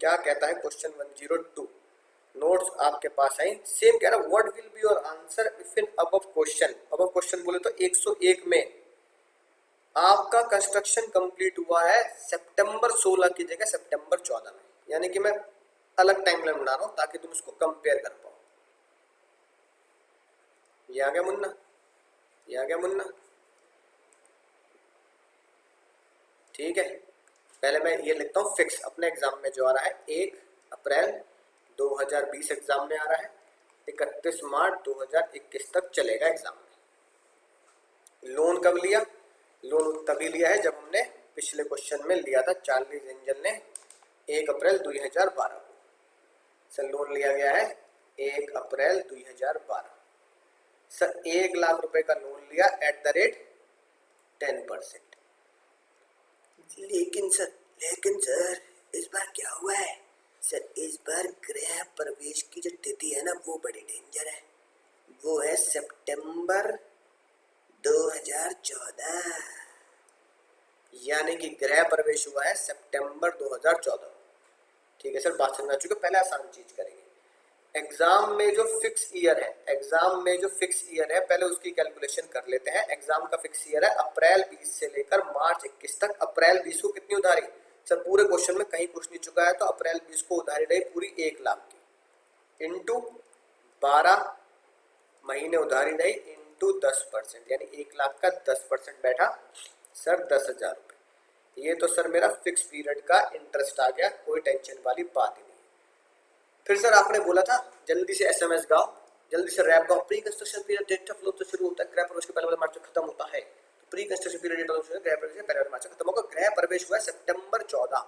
क्या कहता है क्वेश्चन 102? नोट्स आपके पास है, सेम कह रहा है, what will be your answer if in above question. Above question बोले तो 101 में आपका कंस्ट्रक्शन कंप्लीट हुआ है सितंबर 16 की जगह सितंबर 14 में, यानी कि मैं अलग टाइमलाइन बना रहा हूं ताकि तुम इसको कंपेयर कर पाओ। ये आ गया मुन्ना, ये आ गया मुन्ना, ठीक है। पहले मैं ये लिखता हूँ फिक्स, अपने एग्जाम में जो आ रहा है 1 अप्रैल 2020 एग्जाम में आ रहा है, 31 मार्च 2021 तक चलेगा एग्जाम में। लोन कब लिया? लोन तभी लिया है जब हमने पिछले क्वेश्चन में लिया था चार्लीज एंजल ने 1 अप्रैल 2012 को। सर लोन लिया गया है 1 अप्रैल 2012। सर 1 लाख रुपए का लोन लिया एट द रेट 10%। लेकिन सर इस बार क्या हुआ है सर? इस बार गृह प्रवेश की जो तिथि है ना वो बड़ी डेंजर है। वो है सितंबर 2014, यानी कि गृह प्रवेश हुआ है सितंबर 2014। ठीक है सर, बात समझ आ चुकी है। पहले आसान चीज करेंगे। एग्जाम में जो फिक्स ईयर है, एग्जाम में जो फिक्स ईयर है पहले उसकी कैलकुलेशन कर लेते हैं। एग्जाम का फिक्स ईयर है अप्रैल 20 से लेकर मार्च 21 तक। अप्रैल 20 को कितनी उधारी? सर पूरे क्वेश्चन में कहीं पूछ नहीं चुका है, तो अप्रैल 20 को उधारी रही पूरी 1 लाख की, इंटू 12 महीने उधारी रही, इंटू 10%, यानी 1 लाख का 10% बैठा सर 10,000 रुपये। ये तो सर मेरा फिक्स पीरियड का इंटरेस्ट आ गया, कोई टेंशन वाली बात ही नहीं। फिर सर आपने बोला था जल्दी से एसएमएस गाओ, जल्दी से रैप गाओ। Pre construction period date of flow तो शुरू होता है गृह प्रवेश के पहले वाले मार्च में खत्म होता है, तो pre construction period date of गृह प्रवेश के पहले वाले मार्च में खत्म होगा। गृह प्रवेश हुआ है सितंबर 14,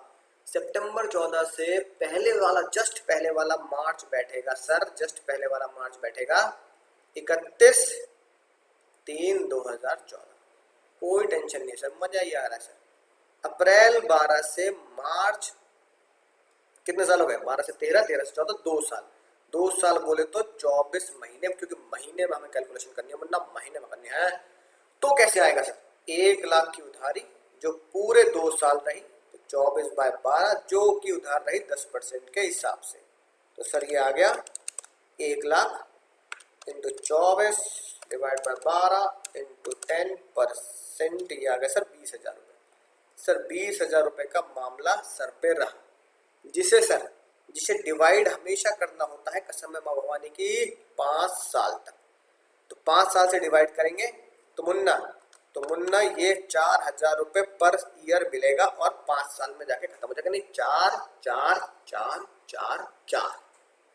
सितंबर 14 से पहले वाला, जस्ट पहले वाला मार्च बैठेगा सर, जस्ट पहले वाला मार्च बैठेगा 31/3/2014। कोई टेंशन नहीं सर, मजा ही आ रहा है सर। अप्रैल 12 से मार्च कितने साल हो गए? 12 से 13, 13 से 14, 2 साल। 2 साल बोले तो 24 महीने, क्योंकि महीने में हमें कैलकुलेशन करनी है, वरना महीने में करनी है। तो कैसे आएगा सर? 1 लाख की उधारी जो पूरे 2 साल रही, तो 24/12 जो की उधार रही 10% के हिसाब से, तो सर ये आ गया 1 lakh into 24 divide by 12 into 10%, ये आ गया सर 20,000 रुपये। सर 20,000 रुपये का मामला सर पे रहा, जिसे डिवाइड हमेशा करना होता है कसम है माँ भवानी की 5 साल तक। तो 5 साल से डिवाइड करेंगे तो मुन्ना ये 4,000 रुपये पर ईयर मिलेगा, और 5 साल में जाके खत्म हो जाएगा। नहीं, 4 4 4 4 4,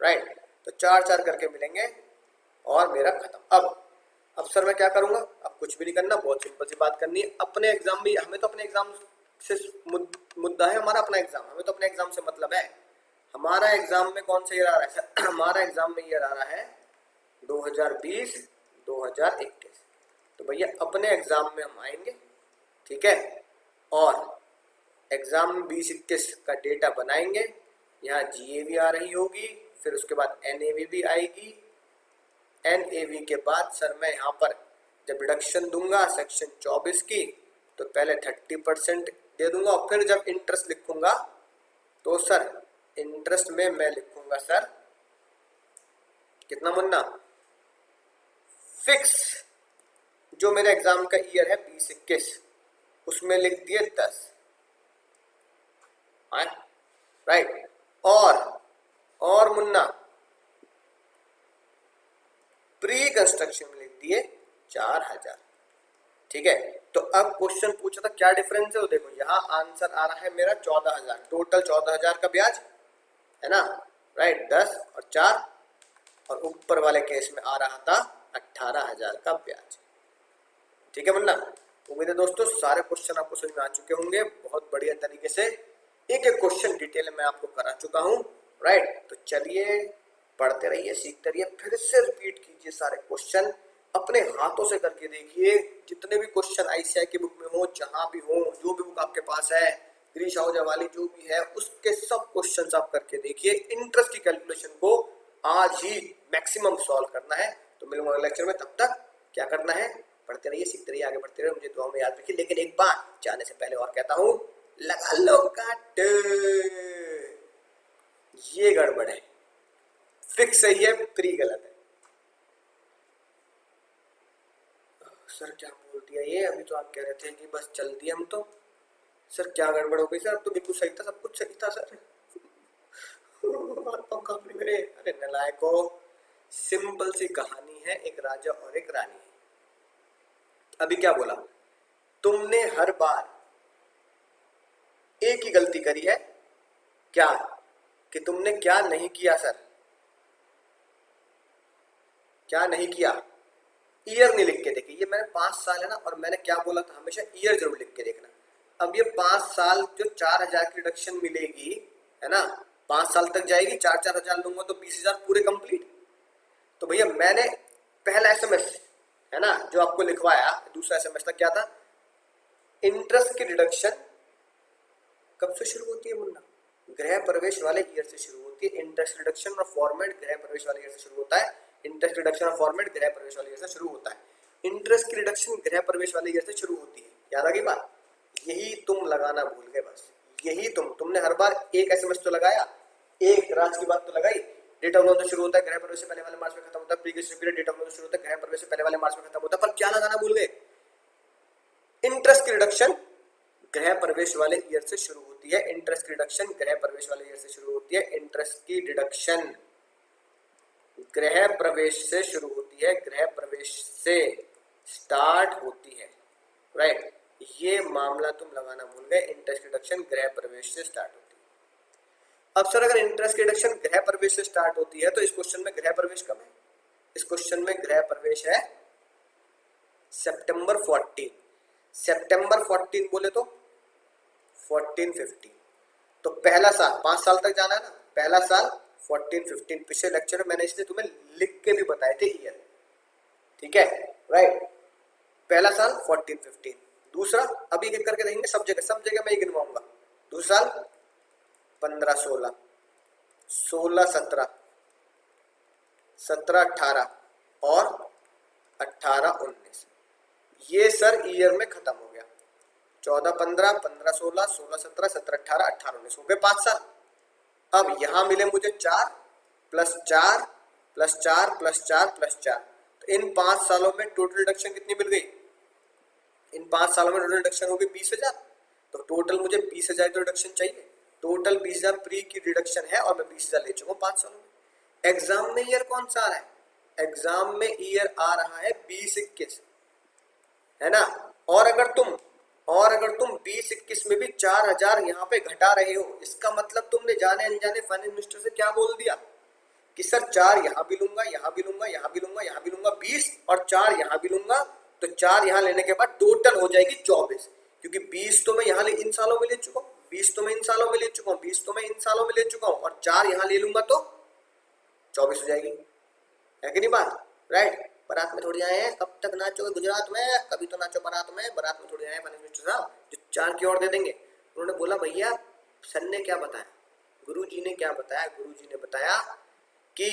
राइट? तो 4 4 करके मिलेंगे और मेरा खत्म। अब सर मैं क्या करूंगा? अब कुछ भी नहीं करना, बहुत सिंपल सी बात करनी है। अपने एग्जाम भी, हमें तो अपने एग्जाम से मुद्दा है हमारा, अपना एग्जाम, हमें तो अपने एग्जाम से मतलब है। हमारा एग्जाम में कौन सा ईयर आ रहा है? हमारा एग्जाम में ईयर आ रहा है 2020 2021। तो भैया अपने एग्जाम में हम आएंगे, ठीक है, और एग्जाम में 2021 का डेटा बनाएंगे। यहाँ जीएवी आ रही होगी, फिर उसके बाद एनएवी भी आएगी। एनएवी के बाद सर मैं यहाँ पर जब रिडक्शन दूंगा सेक्शन 24 की, तो पहले 30% दे दूंगा, और फिर जब इंटरेस्ट लिखूंगा तो सर इंटरेस्ट में मैं लिखूंगा सर कितना मुन्ना? फिक्स जो मेरे एग्जाम का ईयर है 2021, उसमें लिख दिए 10, राइट? और मुन्ना प्री कंस्ट्रक्शन में लिख दिए 4,000, ठीक है। तो अब क्वेश्चन पूछा था क्या डिफरेंस है, तो देखो यहाँ आंसर आ रहा है मेरा 14,000, टोटल 14,000 का ब्याज है ना, राइट? 10 और 4, और ऊपर वाले केस में आ रहा था 18,000 का ब्याज, ठीक है मुन्ना? उम्मीद है दोस्तों सारे क्वेश्चन आपको समझ में आ चुके होंगे। बहुत बढ़िया तरीके से एक एक क्वेश्चन डिटेल में आपको करा चुका हूँ, राइट? तो चलिए पढ़ते रहिए, सीखते रहिए, फिर से रिपीट कीजिए सारे क्वेश्चन, अपने हाथों से करके देखिए। जितने भी क्वेश्चन आईसीआई की बुक में हो, जहां भी हो, जो भी बुक आपके पास है, गिरीश आहूजा वाली जो भी है, उसके सब क्वेश्चन आप करके देखिए। इंटरेस्ट की कैलकुलेशन को आज ही मैक्सिमम सॉल्व करना है। तो मिलूंगा लेक्चर में, तब तक क्या करना है? पढ़ते रहिए, सीखते रहिए, आगे बढ़ते रहिए, मुझे दुआ में याद रखिए। लेकिन एक बात जाने से पहले और कहता हूँ, लगा लो काट, ये गड़बड़ है, फिक्स सही है, प्री गलत है। सर क्या बोल दिया ये? अभी तो आप कह रहे थे कि बस चल दिए हम तो। सर क्या गड़बड़ हो गई सर? अब तो बिल्कुल सही था, सब कुछ सही था सर। मेरे अरे नलायको, सिंपल सी कहानी है, एक राजा और एक रानी। अभी क्या बोला? तुमने हर बार एक ही गलती करी है, क्या? कि तुमने क्या नहीं किया सर? क्या नहीं किया? ईयर नहीं लिख के देखी। ये मैंने 5 साल है ना, और मैंने क्या बोला था, हमेशा ईयर जरूर लिख के देखना। अब ये 5 साल जो 4,000 की रिडक्शन मिलेगी है ना, 5 साल तक जाएगी, 4,000 लूंगा तो 20,000 पूरे कंप्लीट। तो भैया मैंने पहला एसएमएस है ना जो आपको लिखवाया, दूसरा एसएमएस था क्या था? इंटरेस्ट की रिडक्शन कब से शुरू होती है मुन्ना? गृह प्रवेश वाले ईयर से शुरू होती है। इंटरेस्ट रिडक्शन और फॉर्मेट गृह प्रवेश वाले ईयर से शुरू होता है। इंटरेस्ट रिडक्शन और फॉर्मेट गृह प्रवेश वाले ईयर से शुरू होता है। इंटरेस्ट की रिडक्शन गृह प्रवेश वाले ईयर से शुरू होती है। याद आ गई बात? यही तुम लगाना भूल गए बस। यही तुमने हर बार एक एसएमएस तो लगाया, एक राज की बात तो लगाई। डेट ऑफ लोन तो शुरू होता है गृह प्रवेश से पहले वाले मार्च में खत्म होता है। Previous period date of loan शुरू होता है गृह प्रवेश से पहले वाले मार्च में खत्म होता है। पर क्या लगाना भूल गए? इंटरेस्ट की रिडक्शन गृह प्रवेश वाले ईयर से शुरू होती है। इंटरेस्ट की रिडक्शन गृह प्रवेश वाले ईयर से शुरू होती है। इंटरेस्ट की डिडक्शन गृह प्रवेश से शुरू होती है, गृह प्रवेश से स्टार्ट होती है। राइट, ये मामला तुम लगाना भूल गए। इंटरेस्ट डिडक्शन गृह प्रवेश से स्टार्ट होती है। अब सर अगर इंटरेस्ट डिडक्शन गृह प्रवेश से स्टार्ट होती है तो इस क्वेश्चन में गृह प्रवेश कब है? इस क्वेश्चन में गृह प्रवेश है सितंबर 14। सितंबर 14 बोले तो 14-15, तो पहला साल 5 साल तक जाना है ना। पहला साल 14-15, पिछले लेक्चर में मैंने इसलिए तुम्हें लिख के भी बताए थे ईयर। ठीक है, राइट। पहला साल 14-15, दूसरा अभी एक करके देखेंगे सब जगह मैं गिनवाऊंगा। दूसरा साल 15-16, 16-17, 17-18 और 18-19। ये सर ईयर में खत्म हो गया। 14-15, 15-16, 16-17, 17-18, 18-19 हो गए 5 साल। अब यहां मिले मुझे 4 + 4 + 4 + 4 + 4, तो इन 5 सालों में टोटल रिडक्शन कितनी मिल गई? इन 5 सालों में टोटल रिडक्शन हो गई 20,000। तो टोटल मुझे 20,000 तो रिडक्शन चाहिए। टोटल 20,000 प्री की रिडक्शन है और मैं 20,000 ले चुका हूँ 5 सालों में। एग्जाम में ईयर कौन सा आ रहा है? एग्जाम में ईयर आ रहा है 20-21, है ना। और अगर तुम 20-21 में भी 4,000 यहाँ पे घटा रहे हो, इसका मतलब तुमने जाने अनजाने फाइनेंस मिनिस्टर से क्या बोल दिया कि सर 4 यहाँ भी लूंगा, यहाँ भी लूंगा, यहाँ भी लूंगा, यहाँ भी लूंगा 20, और 4 यहाँ भी लूंगा। तो 4 यहाँ लेने के बाद टोटल हो जाएगी 24, क्योंकि 20 तो मैं यहाँ इन सालों में ले चुका हूँ, 20 तो मैं इन सालों में ले चुका हूँ, 20 तो मैं इन सालों में ले चुका हूँ, और 4 यहाँ ले लूंगा तो 24 हो जाएगी। है कि नहीं बात? राइट। बारात में थोड़ी आए हैं, कब तक नाचोगे गुजरात में, कभी तो नाचो बारात में थोड़ी आए फाइनेंस मिनिस्टर साहब जो 4 की ओर दे देंगे। उन्होंने बोला भैया सर ने क्या बताया, गुरुजी ने क्या बताया? गुरुजी ने बताया कि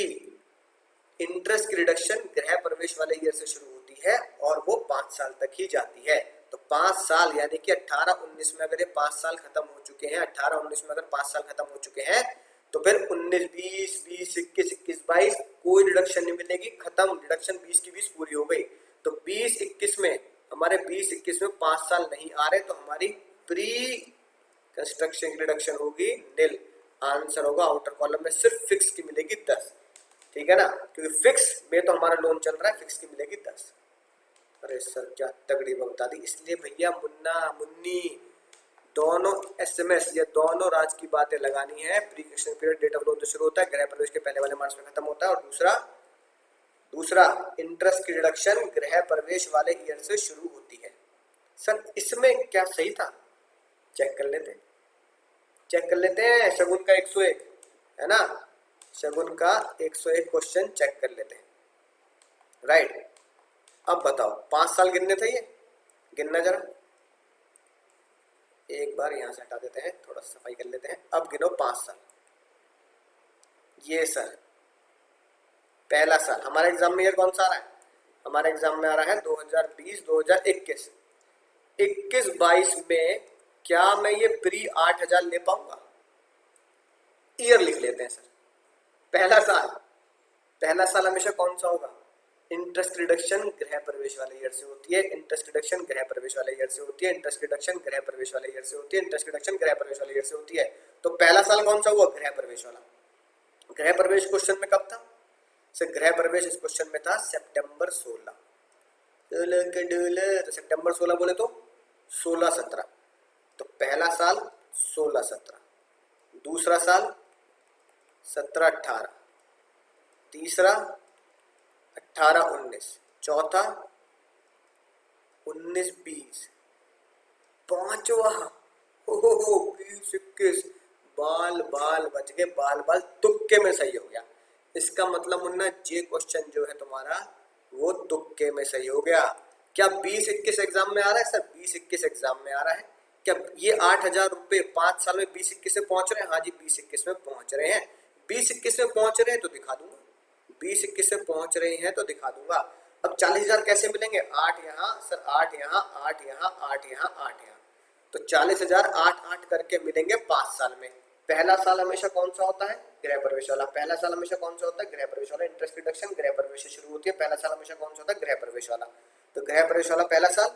इंटरेस्ट की रिडक्शन गृह प्रवेश वाले ईयर से शुरू होती है और वो 5 साल तक ही जाती है। तो 5 साल यानी कि 18-19 में अगर ये 5 साल खत्म हो चुके हैं, 18-19 में अगर 5 साल खत्म हो चुके हैं, तो फिर 19-20, 20-21, 21-22 कोई रिडक्शन नहीं मिलेगी, खत्म। रिडक्शन 20 की 20 पूरी हो गई। तो 20-21 में हमारे 20-21 में 5 साल नहीं आ रहे, तो हमारी प्री कंस्ट्रक्शन की रिडक्शन होगी निल। आंसर होगा आउटर कॉलम में सिर्फ फिक्स की मिलेगी 10। ठीक है ना, क्योंकि फिक्स में तो हमारा लोन चल रहा है, फिक्स की मिलेगी 10। अरे सर क्या तगड़ी बता दी। इसलिए भैया मुन्ना मुन्नी दोनों एसएमएस या दोनों राज की बातें लगानी है। Pre construction period date of loan से शुरू होता है, गृह प्रवेश के पहले वाले मार्च में खत्म होता है, और दूसरा इंटरेस्ट की रिडक्शन गृह प्रवेश वाले ईयर से शुरू होती है। सर इसमें क्या सही था? चेक कर लेते हैं। शगुन का 101 है ना, शगुन का 101 क्वेश्चन चेक कर लेते हैं। राइट, अब बताओ 5 साल गिनने थे, ये गिनना जरा। एक बार यहां से हटा देते हैं, थोड़ा सफाई कर लेते हैं। अब गिनो 5 साल। ये सर पहला साल हमारा एग्जाम में ईयर कौन सा आ रहा है? हमारे एग्जाम में आ रहा है 2020-2021। 21-22 में क्या मैं ये प्री 8,000 ले पाऊंगा? ईयर लिख लेते हैं सर। पहला साल हमेशा कौन सा होगा? इंटरेस्ट रिडक्शन गृह प्रवेश वाले ईयर से होती है। इंटरेस्ट रिडक्शन गृह प्रवेश वाले ईयर से होती है। इंटरेस्ट रिडक्शन गृह प्रवेश वाले ईयर से होती है। इंटरेस्ट रिडक्शन गृह प्रवेश वाले ईयर से होती है। तो पहला साल कौन सा हुआ? गृह प्रवेश वाला। गृह प्रवेश क्वेश्चन में कब था? सर गृह प्रवेश इस क्वेश्चन में था सितंबर 16। तो सितंबर 16 बोले तो 16-17, तो पहला साल 16-17, दूसरा साल 17-18, तीसरा 18-19, चौथा 19-20, पांचवा 20-21। बाल बच गए, बाल तुक्के में सही हो गया। इसका मतलब मुन्ना ये क्वेश्चन जो है तुम्हारा वो तुक्के में सही हो गया। क्या 20-21 एग्जाम में आ रहा है? सर 20-21 एग्जाम में आ रहा है। क्या ये 8,000 रुपए 5 साल में 20-21 में पहुंच रहे हैं? हाँ जी 20-21 में पहुंच रहे हैं। 20-21 में पहुंच रहे हैं तो दिखा दूंगा, 20-21 में पहुंच रहे हैं तो दिखा दूंगा। अब 40,000 कैसे मिलेंगे? 8 यहाँ सर, 8 यहाँ, 8 यहाँ, 8 यहाँ, 8 यहाँ, तो 40,000 8-8 करके मिलेंगे 5 साल में। पहला साल हमेशा कौन सा होता है? गृह प्रवेश वाला। पहला साल हमेशा कौन सा होता है? गृह प्रवेश वाला। इंटरेस्ट डिडक्शन गृह प्रवेश से शुरू होती है। पहला साल हमेशा कौन सा होता है? गृह प्रवेश वाला। तो गृह प्रवेश वाला पहला साल,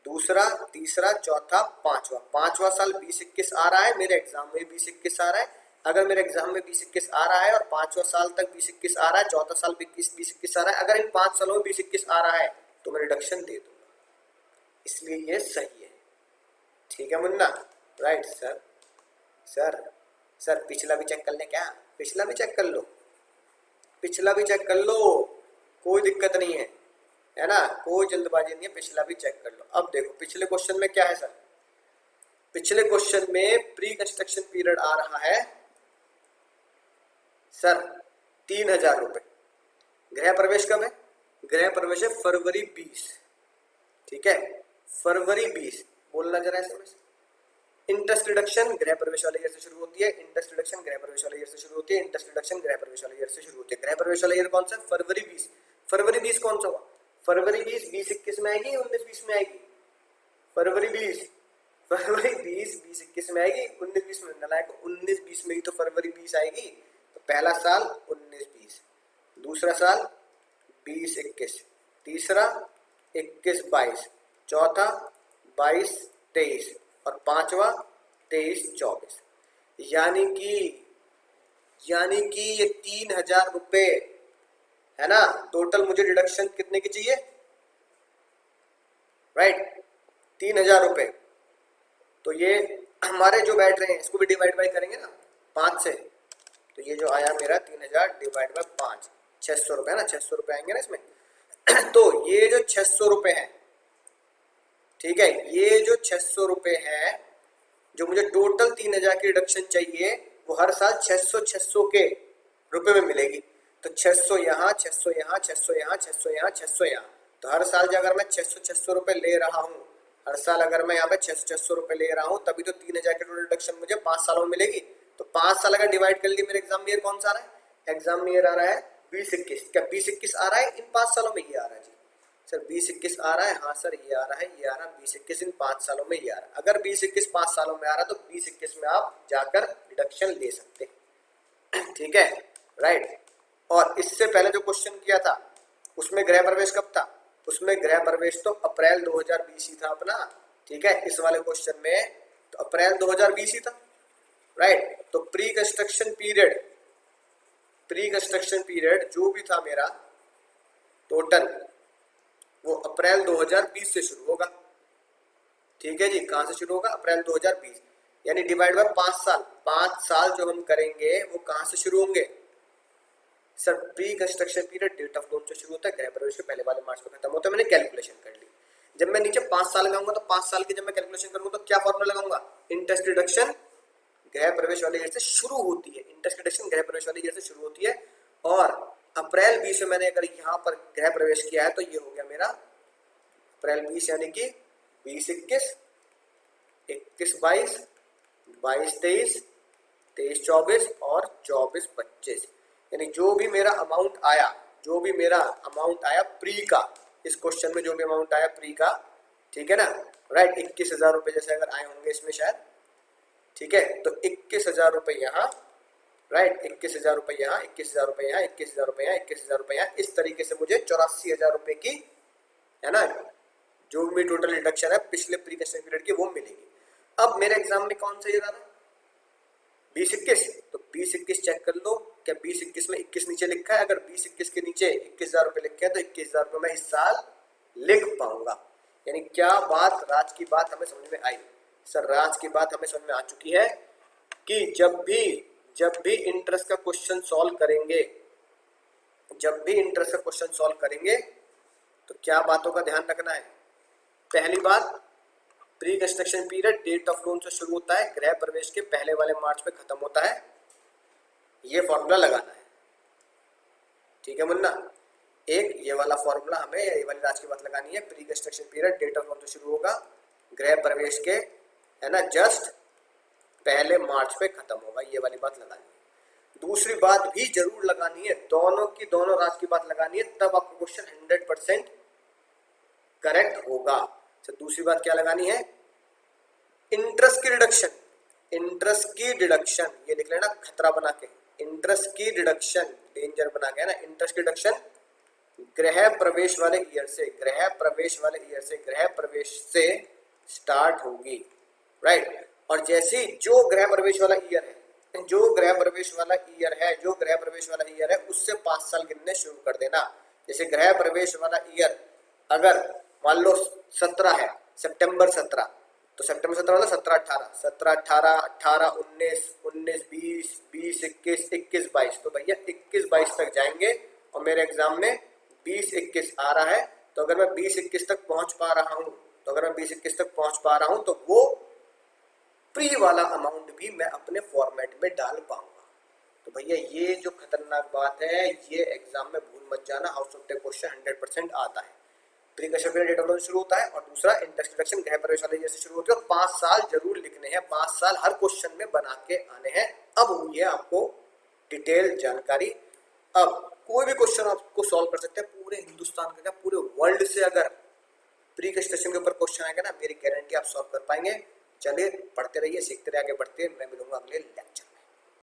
दूसरा, तीसरा, चौथा, पांचवा। पांचवा साल 20-21 आ रहा है, मेरे एग्जाम में 20-21 आ रहा है। अगर मेरे एग्जाम में 20-21 आ रहा है और पांचवा साल तक 20-21 आ रहा है, चौथा साल 20-21 आ रहा है, अगर इन 5 सालों में 20-21 आ रहा है तो मैं रिडक्शन दे दूंगा, इसलिए ये सही है। ठीक है Munna? Right sir. Sir sir पिछला भी चेक कर लें क्या? पिछला भी चेक कर लो, पिछला भी चेक कर लो, कोई दिक्कत नहीं है ना, कोई जल्दबाजी नहीं है, पिछला भी चेक कर लो। अब देखो पिछले क्वेश्चन में क्या है सर? पिछले क्वेश्चन में प्री कंस्ट्रक्शन पीरियड आ रहा है सर 3,000 रुपए। गृह प्रवेश कब है? गृह प्रवेश है फरवरी 20। ठीक है, फरवरी 20 बोलना जरा SMS। इंटरेस्ट रिडक्शन गृह प्रवेश वाले ईयर से शुरू होती है। इंटरेस्ट रिडक्शन गृह प्रवेश वाले ईयर से शुरू होती है। इंटरेस्ट रिडक्शन गृह प्रवेश वाले ईयर से शुरू होती है। गृह प्रवेश वाला ईयर कौन सा? फरवरी 20। फरवरी 20 कौन सा हुआ? फरवरी 20 20-21 में आएगी, 19-20 में आएगी? फरवरी 20 20-21 में आएगी, 19-20 में नलायक, 19-20 में ही तो फरवरी 20 आएगी। तो पहला साल 19-20, दूसरा साल 20-21, तीसरा 21-22, चौथा 22-23 और पांचवा 23-24। यानी कि ये 3,000 रुपए है ना, टोटल मुझे डिडक्शन कितने की चाहिए? राइट, 3,000 रुपए। तो ये हमारे जो बैठ रहे हैं इसको भी डिवाइड बाई करेंगे ना 5 से, तो ये जो आया मेरा 3,000 डिवाइड बाई 5, 600 रुपए है ना, 600 रुपए आएंगे ना इसमें। तो ये जो 600 रुपए है, ठीक है, ये जो 600 रुपए है, जो मुझे टोटल 3,000 की रिडक्शन चाहिए, वो हर साल 600 के रुपए में मिलेगी। तो 600 यहाँ, 600 यहाँ, 600 यहाँ, 600 यहाँ, 600 यहाँ, तो हर साल जो अगर मैं 600 रुपए ले रहा हूँ, हर साल अगर मैं यहाँ पे 600 रुपए ले रहा हूँ, तभी तो 3,000 की टोटल रिडक्शन मुझे 5 सालों में मिलेगी। तो 5 साल अगर डिवाइड कर लिए, मेरे एग्जाम में ईयर कौन सा आ रहा है? एग्जाम में ईयर आ रहा है 20-21। क्या 20-21 आ रहा है इन 5 सालों में? ये आ रहा है जी सर। 20-21 आ रहा है, हाँ सर ये आ रहा है, ये आ रहा है 20-21 इन 5 सालों में ये आ रहा है। अगर 20-21 5 सालों में आ रहा है तो 20-21 में आप जाकर डिडक्शन ले सकते हैं। ठीक है, राइट। और इससे पहले जो क्वेश्चन किया था उसमें गृह प्रवेश कब था? उसमें गृह प्रवेश तो अप्रैल 2020 ही था अपना। ठीक है, इस वाले क्वेश्चन में तो अप्रैल 2020 ही था, राइट। तो प्री कंस्ट्रक्शन पीरियड जो भी था मेरा टोटल, वो अप्रैल 2020 से शुरू होगा। ठीक है जी, कहां से शुरू होगा? अप्रैल 2020, यानी डिवाइड बाय 5 साल। 5 साल जो हम करेंगे वो कहां से शुरू होंगे सर? Pre construction period date of loan से शुरू होता है, गृह प्रवेश के पहले वाले मार्च में खत्म होता है। मैंने कैलकुलेशन कर ली। जब मैं नीचे 5 साल लगाऊंगा तो 5 साल की जब मैं कैलकुलेशन करूंगा तो क्या फॉर्मूला लगाऊंगा? इंटरेस्ट डिडक्शन गृह प्रवेश वाले ईयर से शुरू होती है। इंटरेस्ट डिडक्शन गृह प्रवेश वाले ईयर से शुरू होती है, और अप्रैल 20 में मैंने अगर यहाँ पर गृह प्रवेश किया है तो ये हो गया मेरा अप्रैल 20, यानी कि 20-21, 21-22, 22-23, 23-24 और 24-25, यानी जो भी मेरा अमाउंट आया प्री का, इस क्वेश्चन में जो भी अमाउंट आया प्री का, ठीक है ना, राइट, 21,000 रुपए जैसे अगर आए होंगे इसमें शायद। ठीक है, तो 21,000 रुपए यहाँ, राइट, 21,000 रुपए यहाँ, 21,000 रुपए यहाँ, 21,000 रुपए यहाँ, 21,000 रुपए यहाँ, इस तरीके से मुझे 84,000 रुपए की, है ना, जो भी टोटल रिडक्शन है पिछले प्री कंस्ट्रक्शन पीरियड की, वो मिलेगी। अब मेरे एग्जाम में कौन सा ईयर आ रहा है? 20-21। तो 20-21 चेक कर लो, क्या 20-21 में 21 नीचे लिखा है? अगर 20-21 के नीचे 21,000 रुपए लिखे हैं तो 21,000 रुपए मैं इस साल लिख पाऊंगा। यानी क्या बात, राज की बात हमें समझ में आई सर? राज की बात हमें समझ में आ चुकी है कि जब भी इंटरेस्ट का क्वेश्चन सॉल्व करेंगे, तो क्या बातों का ध्यान रखना है? पहली बात, pre construction period date of loan से शुरू होता है, गृह प्रवेश के पहले वाले मार्च में खत्म होता है, ये फॉर्मूला लगाना है। ठीक है मुन्ना, एक ये वाला फॉर्मूला हमें, ये वाली राज की बात लगानी है। Pre construction period date of loan से शुरू होगा, गृह प्रवेश के है ना, जस्ट पहले मार्च पे खत्म होगा, ये वाली बात लगानी है। दूसरी बात भी जरूर लगानी है, दोनों की दोनों रात की बात लगानी है, तब आपको क्वेश्चन 100% करेक्ट होगा। तो दूसरी बात क्या लगानी है, इंटरेस्ट की डिडक्शन, इंटरेस्ट की डिडक्शन, ये लिख लेना खतरा बना के, इंटरेस्ट की डिडक्शन डेंजर बना के, है ना, इंटरेस्ट की डिडक्शन गृह प्रवेश वाले ईयर से, गृह प्रवेश वाले ईयर से, गृह प्रवेश से स्टार्ट होगी, राइट। और जैसे जो गृह प्रवेश वाला ईयर है, जो गृह प्रवेश वाला ईयर है, जो गृह प्रवेश वाला ईयर है, उससे 5 साल गिनने शुरू कर देना। जैसे गृह प्रवेश वाला ईयर अगर मान लो 17 है, सितंबर 17, तो सितंबर 17 वाला 17 18, 17 18, 18 19, 19 20, 20 21, 21 22, तो भैया 21 22 तक जाएंगे। और मेरे एग्जाम में 20 21 आ रहा है, तो अगर मैं 20 21 तक पहुंच पा रहा हूं, तो अगर मैं 20 21 तक पहुंच पा रहा हूं, तो वो प्री वाला अमाउंट भी मैं अपने फॉर्मेट में डाल पाऊंगा। तो भैया ये जो खतरनाक बात है, ये एग्जाम में भूल मत जाना, आउट ऑफ द क्वेश्चन 100% आता है। प्री का शेड्यूल डेट ऑफ लोन शुरू होता है, और दूसरा इंटरेस्ट डिडक्शन गृह प्रवेश वाले जैसे शुरू होती है, और 5 साल जरूर लिखने हैं, 5 साल हर क्वेश्चन में बना के आने हैं। अब हुई है आपको डिटेल जानकारी। अब कोई भी क्वेश्चन आपको सॉल्व कर सकते हैं, पूरे हिंदुस्तान का क्या पूरे वर्ल्ड से अगर प्री के स्टेशन के ऊपर क्वेश्चन आएगा ना, मेरी गारंटी आप सॉल्व कर पाएंगे। चलिए पढ़ते रहिए, सीखते रहिए, आगे बढ़ते हैं। मैं मिलूंगा अगले लेक्चर।